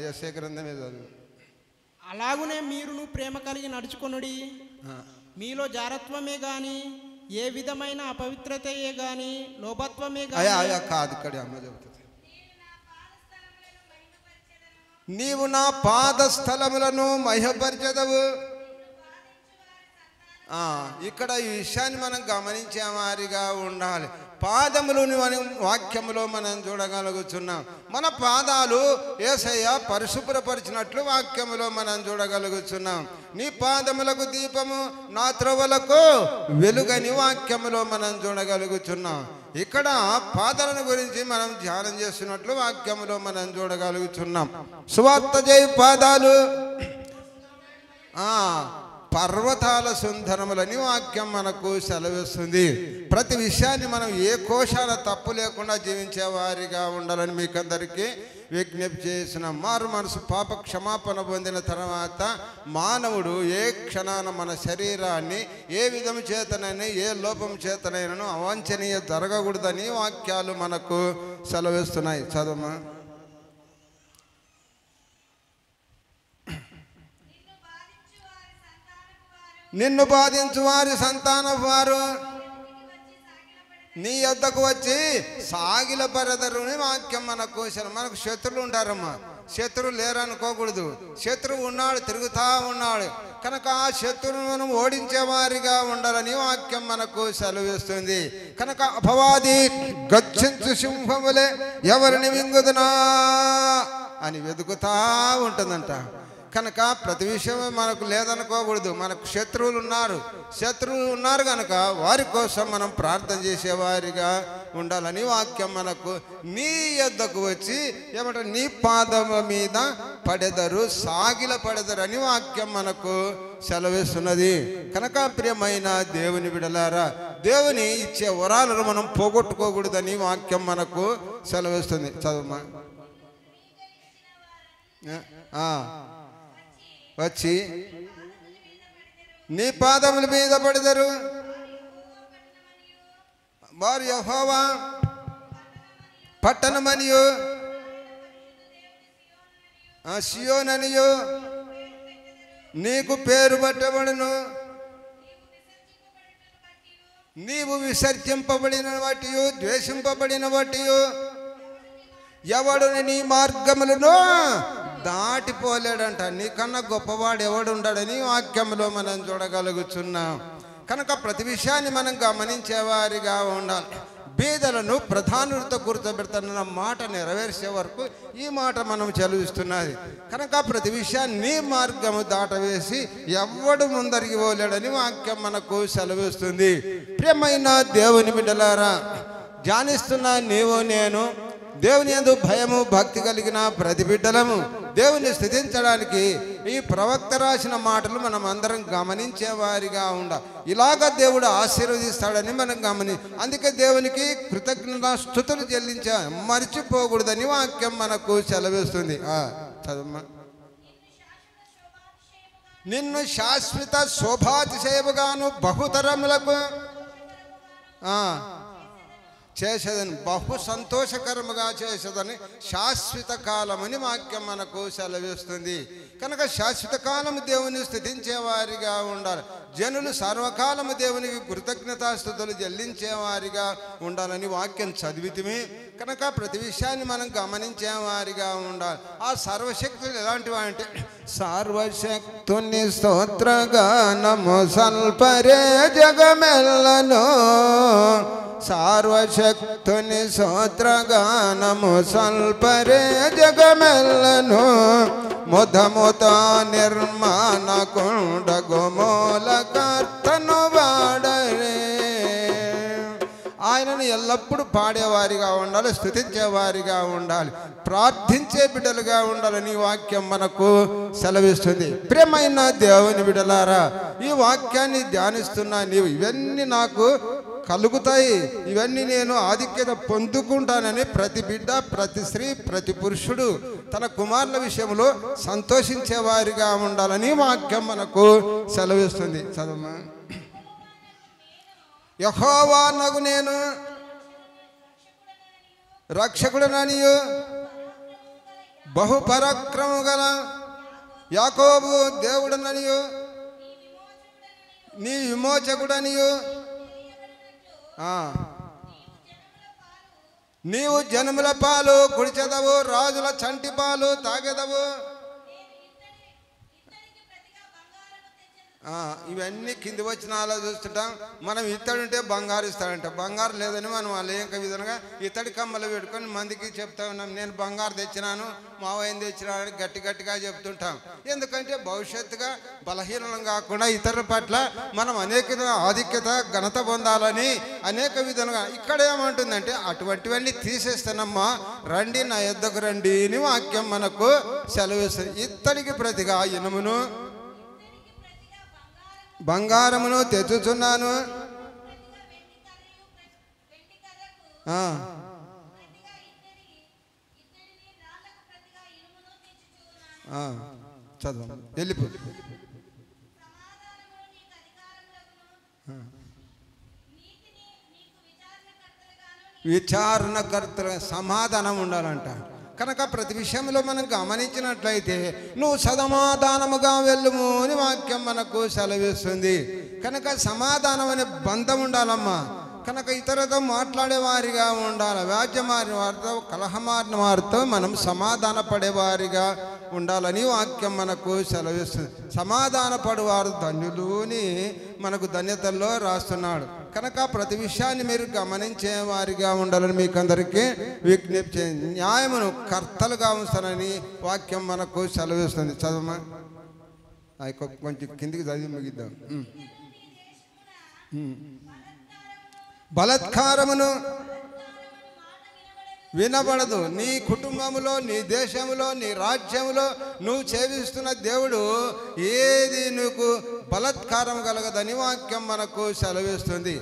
యెషయా గ్రంథమే చదువు. అలాగునే మీరును ప్రేమ కలిగి నడుచుకొనుడి. మీలో జారత్వమే గాని ఏ విధమైన అపవిత్రతయే గాని లోభత్వమే గాని అయ్యా కాదు, ఇక్కడ అమ్మ చెబుతుంది, నీవు నా పాదస్థలములను మహిమపరచెదవు. ఇక్కడ ఈ విషయాన్ని మనం గమనించే వారిగా ఉండాలి. పాదములను మనం వాక్యములో మనం చూడగలుగుతున్నాం. మన పాదాలు యేసయ్య పరిశుభ్రపరిచినట్లు వాక్యములో మనం చూడగలుగుతున్నాం. నీ పాదములకు దీపము, నా త్రోవలకు వెలుగని వాక్యములో మనం చూడగలుగుతున్నాం. ఇక్కడ పాదాలను గురించి మనం ధ్యానం చేస్తున్నట్లు వాక్యములో మనం చూడగలుగుతున్నాం. సువార్త చేయి పాదాలు పర్వతాల సుందరములని వాక్యం మనకు సెలవిస్తుంది. ప్రతి విషయాన్ని మనం ఏ కోశాల తప్పు లేకుండా జీవించే వారిగా ఉండాలని మీకందరికీ విజ్ఞప్తి చేసిన మారు మనసు పాప క్షమాపణ పొందిన తర్వాత మానవుడు ఏ క్షణాన మన శరీరాన్ని ఏ విధము చేతనైనా ఏ లోపం చేతనైనను అవాంఛనీయ జరగకూడదని వాక్యాలు మనకు సెలవిస్తున్నాయి. చదువు. నిన్ను బాధించు వారి సంతానపు వారు నీ యొద్దకు వచ్చి సాగిలపరదరు అని వాక్యం మనకు. మనకు శత్రువులు ఉంటారమ్మా, శత్రువు లేరనుకోకూడదు. శత్రువు ఉన్నాడు, తిరుగుతా ఉన్నాడు కనుక ఆ శత్రువును మనం ఓడించే వారిగా ఉండాలని వాక్యం మనకు సెలవిస్తుంది. కనుక అపవాది గర్జించు సింహములే ఎవరిని మింగుదునా అని వెతుకుతా ఉంటుందంట. కనుక ప్రతి విషయం మనకు లేదనుకోకూడదు. మనకు శత్రువులు ఉన్నారు కనుక వారి కోసం మనం ప్రార్థన చేసేవారిగా ఉండాలని వాక్యం మనకు. నీ యొద్దకు వచ్చి ఏమంటే నీ పాదముల మీద పడెదరు, సాగిల పడెదరు అని వాక్యం మనకు సెలవిస్తున్నది. కనుక ప్రియమైన దేవుని బిడ్డలారా, దేవుని ఇచ్చే వరాలను మనం పోగొట్టుకోకూడదని వాక్యం మనకు సెలవిస్తుంది. చదువుమా. వచ్చి నీ పాదముల మీద పడెదరు, వారు యెహోవా పట్టణమనియు సియోననియు నీకు పేరు పెట్టబడును. నీవు విసర్జింపబడిన బట్టి ద్వేషింపబడిన బట్టి ఎవడు నీ మార్గములను దాటిపోలేడంట. నీకన్నా గొప్పవాడు ఎవడు ఉండడని వాక్యంలో మనం చూడగలుగుతున్నాం. కనుక ప్రతి విషయాన్ని మనం గమనించేవారిగా ఉండాలి. బీదలను ప్రధానులతో కూర్చోబెడతానన్న మాట నెరవేర్చే వరకు ఈ మాట మనం చదివిస్తున్నది. కనుక ప్రతి విషయాన్ని నీ మార్గము దాటవేసి ఎవడు ముందరికి పోలేడని వాక్యం మనకు సెలవిస్తుంది. ప్రియమైన దేవుని బిడ్డలారా, ధ్యానిస్తున్న నీవు నేను దేవుని యందు భయము భక్తి కలిగిన ప్రతి బిడ్డలము దేవుని స్తుతించడానికి ఈ ప్రవక్త రాసిన మాటలు మనం అందరం గమనించే వారిగా ఉండాలి. ఇలాగ దేవుడు ఆశీర్వదిస్తాడని మనం అందుకే దేవునికి కృతజ్ఞత స్తుతులు చెల్లించ మర్చిపోకూడదని వాక్యం మనకు సెలవిస్తుంది. చదువు. నిన్ను శాశ్వత శోభాతిశయముగాను బహుతరములకు చేసేదని, బహు సంతోషకరముగా చేసేదని శాశ్వత కాలమని వాక్యం మనకు సెలవిస్తుంది. కనుక శాశ్వత కాలము దేవుని స్తుతించేవారిగా ఉండాలి. జనులు సర్వకాలము దేవునికి కృతజ్ఞతాస్తుతులు చెల్లించేవారిగా ఉండాలని వాక్యం చదివితిమి. కనుక ప్రతి విషయాన్ని మనం గమనించేవారిగా ఉండాలి. ఆ సర్వశక్తులు ఎలాంటివి అంటే సర్వశక్తుని స్తోత్రగానము సల్పరే జగమెల్లను, సర్వశక్తుని స్తోత్రగానము సల్పరే జగమెల్లను, ముదముత నిర్మాణ కుండగు మూలకర్తను వాడరే. ఆయనను ఎల్లప్పుడూ పాడేవారిగా ఉండాలి, స్తుతించేవారిగా ఉండాలి, ప్రార్థించే బిడ్డలుగా ఉండాలని వాక్యం మనకు సెలవిస్తుంది. ప్రియమైన దేవుని బిడ్డలారా, ఈ వాక్యాన్ని ధ్యానిస్తున్నా నీవు ఇవన్నీ నాకు కలుగుతాయి. ఇవన్నీ నేను ఆధిక్యత పొందుకుంటానని ప్రతి బిడ్డ, ప్రతి స్త్రీ, ప్రతి పురుషుడు తన కుమారుల విషయంలో సంతోషించేవారిగా ఉండాలని వాక్యం మనకు సెలవిస్తుంది. చదవమా. యెహోవానగు నేను రక్షకుడననియు బహుపరాక్రమము గల యాకోబు దేవుడననియు నీ విమోచకుడనియు నీవు జనముల పాలు కుడిచెదవు, రాజుల చంటి పాలు తాగెదవు. ఇవన్నీ కింది వచనాలు చూస్తుంటాం. మనం ఇత్తడుంటే బంగారు ఇస్తాడంట. బంగారు లేదని మనం అనేక విధంగా ఇత్తడి కమ్మలు పెట్టుకొని మందికి చెప్తా ఉన్నాం, నేను బంగారు తెచ్చినాను, మావయ్యని తెచ్చినాను గట్టి గట్టిగా చెప్తుంటాం. ఎందుకంటే భవిష్యత్తుగా బలహీనం కాకుండా ఇతరుల పట్ల మనం అనేక ఆధిక్యత ఘనత పొందాలని అనేక విధంగా. ఇక్కడ ఏమంటుందంటే అటువంటివన్నీ తీసేస్తానమ్మా, రండి నా యొద్దకు రండి అని వాక్యం మనకు సెలవిస్తుంది. ఇత్తడికి ప్రతిగా ఇనుమును బంగారమును తెచ్చుచున్నాను. చదువు వెళ్ళిపో. విచారణకర్తల సమాధానం ఉండాలంట. కనుక ప్రతి విషయంలో మనం గమనించినట్లయితే నువ్వు సమాధానముగా వెళ్ళుము అని వాక్యం మనకు సెలవిస్తుంది. కనుక సమాధానం అనే బంధం ఉండాలమ్మా. కనుక ఇతరులతో మాట్లాడేవారిగా ఉండాలి. వ్యాజ్యమారిన వారితో, కలహమారిన వారితో మనం సమాధాన పడేవారిగా ఉండాలని వాక్యం మనకు సెలవిస్తుంది. సమాధాన పడేవారు ధన్యులు అని మనకు ధన్యతల్లో రాస్తున్నాడు. కనుక ప్రతి విషయాన్ని మీరు గమనించే వారిగా ఉండాలని మీకు అందరికీ విజ్ఞప్తి. న్యాయమును కర్తలుగా ఉంచాలని వాక్యం మనకు సెలవిస్తుంది. చదవమా. కొంచెం కిందికి చదివి ముగిద్దాం. బలాత్కారమును వినబడదు. నీ కుటుంబంలో, నీ దేశంలో, నీ రాజ్యంలో నువ్వు సేవిస్తున్న దేవుడు ఏది నీకు బలాత్కారం కలగదని వాక్యం మనకు సెలవిస్తుంది.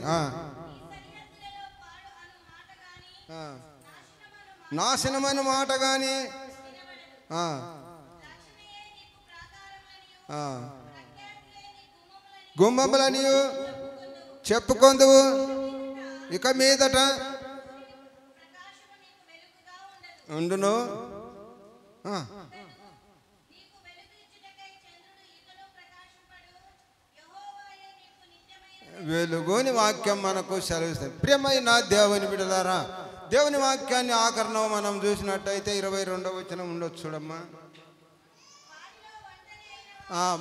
నాశనమైన మాట కానీ గుమ్మములని చెప్పుకొందువు. ఇక మీదట ఉండును. వెలుగుని వాక్యం మనకు సెలవిస్తుంది. ప్రియమైన దేవుని బిడ్డలారా, దేవుని వాక్యాన్ని ఆకరణం మనం చూసినట్టయితే 22వ వచనం ఉండొచ్చు చూడమ్మా.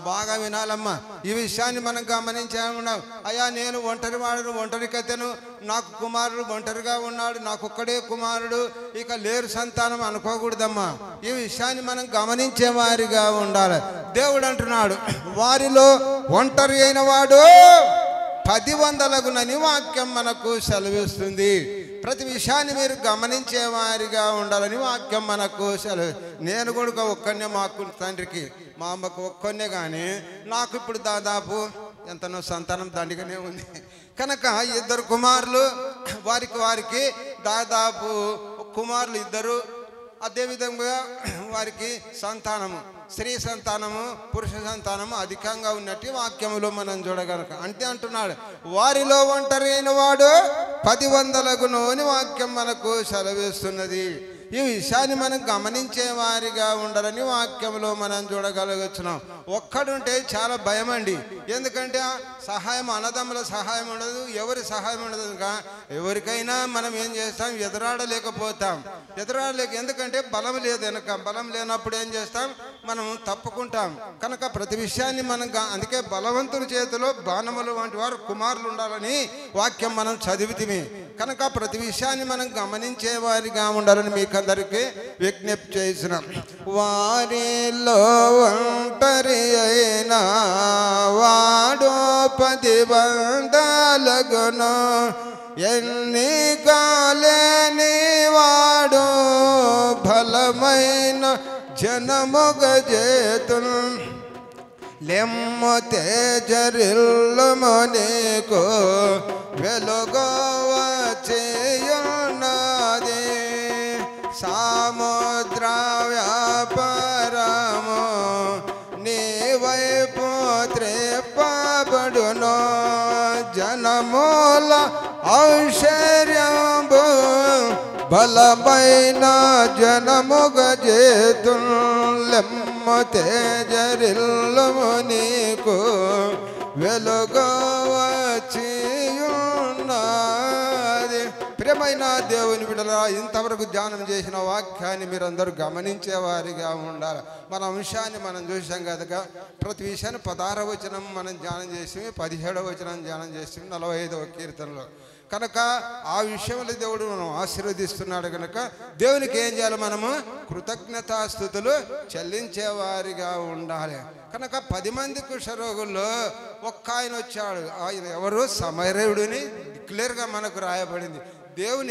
బాగా వినాలమ్మా. ఈ విషయాన్ని మనం గమనించామన్నాం. అయ్యా నేను ఒంటరి వాడును, ఒంటరికతను, నాకు కుమారుడు ఒంటరిగా ఉన్నాడు, నాకు ఒక్కడే కుమారుడు, ఇక లేరు సంతానం అనుకోకూడదమ్మా. ఈ విషయాన్ని మనం గమనించే వారిగా ఉండాలి. దేవుడు అంటున్నాడు, వారిలో ఒంటరి అయిన వాడు 10,000 వాక్యం మనకు సెలవిస్తుంది. ప్రతి విషయాన్ని మీరు గమనించే వారిగా ఉండాలని వాక్యం మనకు సెలవు. నేను కూడా ఒక్కనే, మాకు తండ్రికి మా అమ్మకు ఒక్కనే, కానీ నాకు ఇప్పుడు దాదాపు ఎంతనో సంతానం దండిగానే ఉంది. కనుక 2 కుమారులు, వారికి దాదాపు కుమారులు 2. అదేవిధంగా వారికి సంతానము, స్త్రీ సంతానము, పురుష సంతానము అధికంగా ఉన్నట్టు వాక్యములో మనం చూడగలక. అంటే అంటున్నాడు, వారిలో ఒంటరి అయిన వాడు 10,000 అని వాక్యం మనకు సెలవిస్తున్నది. ఈ విషయాన్ని మనం గమనించే వారిగా ఉండాలని వాక్యంలో మనం చూడగలుగుతున్నాం. ఒక్కడుంటే చాలా భయం అండి. ఎందుకంటే సహాయం, అన్నదమ్ముల సహాయం ఉండదు, ఎవరి సహాయం ఉండదు. ఎవరికైనా మనం ఏం చేస్తాం, ఎదురాడలేకపోతాం. ఎందుకంటే బలం లేదు. వెనక బలం లేనప్పుడు ఏం చేస్తాం, మనం తప్పుకుంటాం. కనుక ప్రతి విషయాన్ని మనం అందుకే బలవంతుని చేతిలో బాణములు వంటి వారు కుమారులు ఉండాలని వాక్యం మనం చదివితిమి. కనుక ప్రతి విషయాన్ని మనం గమనించే వారిగా ఉండాలని మీకు అందరికీ విజ్ఞప్తి చేసినాం. వారిలో ఒంటరి అయినా వాడు 10,000 ఎన్ని కాలేని వాడు బలమైన జనముగ చేతును లెమ్ము తేజరిల్లుము నీకు వెలుగవచ్చున్నది సముద్ర వ్యాపారము నీ వైపు త్రిప్పబడును జనముల ఐశ్వర్యంబు బలమైన జనముగ చేతులెమ్మ తేజరిల్లుము నీకు వెలుగవచ్చున్నది. ప్రియమైన దేవుని బిడ్డలారా, ఇంతవరకు ధ్యానం చేసిన వాక్యాన్ని మీరందరూ గమనించేవారిగా ఉండాలి. మన అంశాన్ని మనం చూసాం కనుక ప్రతి విషయాన్ని 16వ వచనం మనం ధ్యానం చేసి 17వ వచనం ధ్యానం చేసి 45వ కీర్తనలో కనుక ఆ విషయంలో దేవుడు మనం ఆశీర్వదిస్తున్నాడు కనుక దేవునికి ఏం చేయాలి? మనము కృతజ్ఞతాస్తుతులు చెల్లించేవారిగా ఉండాలి. కనుక 10 మంది కుష్ఠరోగుల్లో ఒక్క ఆయన వచ్చాడు. ఆయన ఎవరు? సమరయుడిని క్లియర్గా మనకు రాయబడింది. దేవుని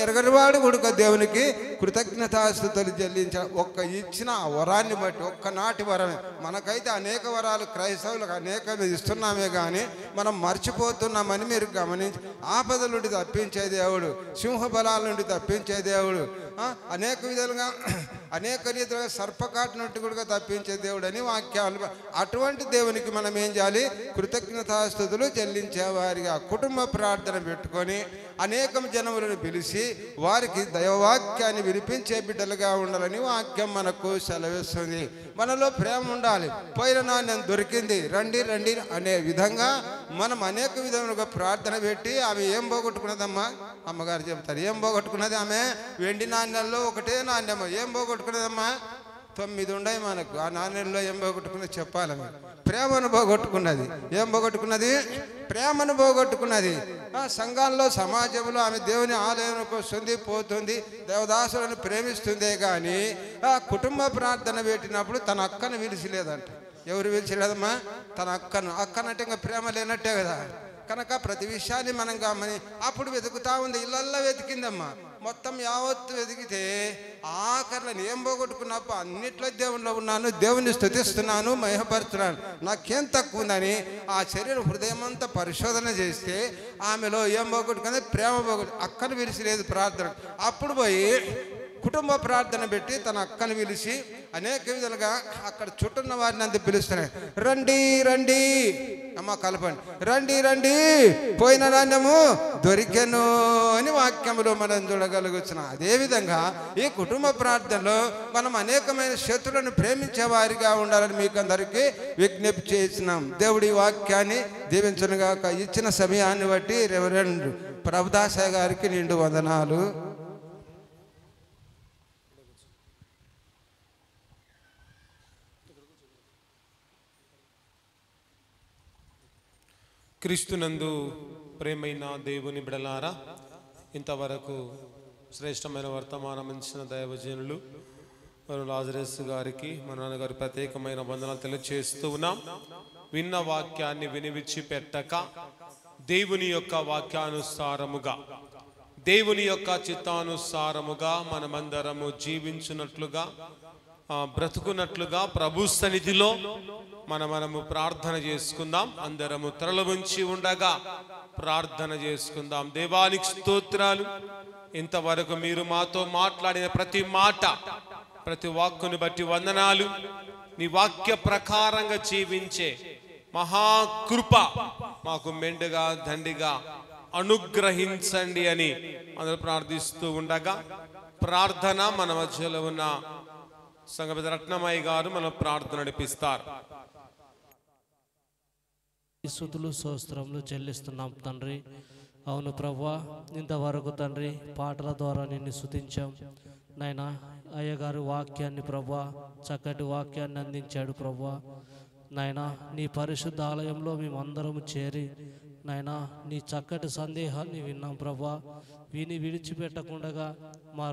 ఎరగనివాడు కూడా దేవునికి కృతజ్ఞతాస్తుతులు చెల్లించాడు. ఒక్క ఇచ్చిన వరాన్ని బట్టి, ఒక్కనాటి వరమే. మనకైతే అనేక వరాలు క్రైస్తవులకు అనేక ఇస్తున్నామే కానీ మనం మర్చిపోతున్నామని మీరు గమనించి, ఆపదల నుండి తప్పించే దేవుడు, సింహ బలాల నుండి తప్పించే దేవుడు, అనేక విధాలుగా అనేక రీతిగా సర్పకాటు నుండి కూడా తప్పించే దేవుడు అని వాక్యాలు. అటువంటి దేవునికి మనం ఏం చేయాలి? కృతజ్ఞతాస్తుతులు చెల్లించేవారిగా కుటుంబ ప్రార్థన పెట్టుకొని అనేక జనములను పిలిచి వారికి దైవవాక్యాన్ని వినిపించే బిడ్డలుగా ఉండాలని వాక్యం మనకు సెలవిస్తుంది. మనలో ప్రేమ ఉండాలి. పోయిన నాణ్యం దొరికింది, రండి రండి అనే విధంగా మనం అనేక విధములుగా ప్రార్థన పెట్టి ఆమె ఏం పోగొట్టుకున్నదమ్మా? అమ్మగారు చెప్తారు, ఏం పోగొట్టుకున్నది? ఆమె వెండి నాణ్యాల్లో ఒకటే నాణ్యము. ఏం పోగొట్టుకున్నదమ్మా? 9 ఉన్నాయి మనకు. ఆ నాణ్యంలో ఏం పోగొట్టుకున్నది చెప్పాలి. ప్రేమను పోగొట్టుకున్నది. ఏం పోగొట్టుకున్నది? ప్రేమను పోగొట్టుకున్నది. సంఘాల్లో సమాజంలో ఆమె దేవుని ఆలయానికి వస్తుంది, పోతుంది, దేవదాసులను ప్రేమిస్తుందే కానీ ఆ కుటుంబ ప్రార్థన పెట్టినప్పుడు తన అక్కను పిలిచిలేదంట. ఎవరు పిలిచిలేదమ్మా? తన అక్కనంటే ఇంకా ప్రేమ లేనట్టే కదా. కనుక ప్రతి విషయాన్ని మనం అప్పుడు వెతుకుతా ఉంది. ఇళ్ళల్లో వెతికిందమ్మా. మొత్తం యావత్తు వెతికితే ఆఖరిలో ఏం పోగొట్టుకున్నప్పుడు అన్నిట్లో దేవునిలో ఉన్నాను, దేవుని స్తుతిస్తున్నాను, మహిమపరుస్తున్నాను, నాకేం తక్కువ ఉందని ఆ శరీర హృదయం అంతా పరిశోధన చేస్తే ఆమెలో ఏం పోగొట్టుకున్నది? ప్రేమ అక్కను పిలిచిలేదు ప్రార్థన. అప్పుడు పోయి కుటుంబ ప్రార్థన పెట్టి తన అక్కను పిలిచి అనేక విధాలుగా అక్కడ చుట్టూన్న వారిని అంతా పిలుస్తున్నాయి. రండి రండి అమ్మ కలపండి, రండి రండి పోయిన నాణ్యము దొరికెను అని వాక్యంలో మనం చూడగలుగుతున్నాం. అదేవిధంగా ఈ కుటుంబ ప్రార్థనలో మనం అనేకమైన శత్రులను ప్రేమించే వారిగా ఉండాలని మీకు అందరికీ విజ్ఞప్తి చేసినాం. దేవుడి వాక్యాన్ని దీవించునుగాక. ఇచ్చిన సమయాన్ని బట్టి రెవరెండ్ ప్రభుదాసయ్య గారికి నిండు వందనాలు. క్రీస్తునందు ప్రేమైన దేవుని బిడలారా, ఇంతవరకు శ్రేష్టమైన వర్తమానం ఇచ్చిన దైవజనులు మన లాజరస్ గారికి, మన నాన్నగారు ప్రత్యేకమైన వందనాలు తెలియజేస్తూ ఉన్నాం. విన్న వాక్యాన్ని వినివిడిచిపెట్టక దేవుని యొక్క వాక్యానుసారముగా, దేవుని యొక్క చిత్తానుసారముగా మనమందరము జీవించున్నట్లుగా, బ్రతుకున్నట్లుగా ప్రభు సన్నిధిలో మనము ప్రార్థన చేసుకుందాం. అందరము తలలు వంచి ఉండగా ప్రార్థన చేసుకుందాం. దేవానికి స్తోత్రాలు. ఇంతవరకు మీరు మాతో మాట్లాడిన ప్రతి మాట, ప్రతి వాక్కుని బట్టి వందనాలు. నీ వాక్య ప్రకారంగా జీవించే మహాకృప మాకు మెండుగా దండిగా అనుగ్రహించండి అని అందరూ ప్రార్థిస్తూ ఉండగా ప్రార్థన మన మధ్యలో ఉన్న సంఘ రత్నమయ్య గారు మన ప్రార్థన నడిపిస్తారు. స్తుతులు స్తోత్రములు చెల్లిస్తున్నాం తండ్రి. అవును ప్రభువా, ఇంతవరకు తండ్రి పాటల ద్వారా నిన్ను స్తుతించాం నాయనా. అయ్యగారు వాక్యాన్ని ప్రభువా, చక్కటి వాక్యాన్ని అందించాడు ప్రభువా. నాయనా నీ పరిశుద్ధ ఆలయంలో మేమందరము చేరి నాయనా నీ చక్కటి సందేహాన్ని విన్నాం ప్రభువా. విని విడిచిపెట్టకుండా మా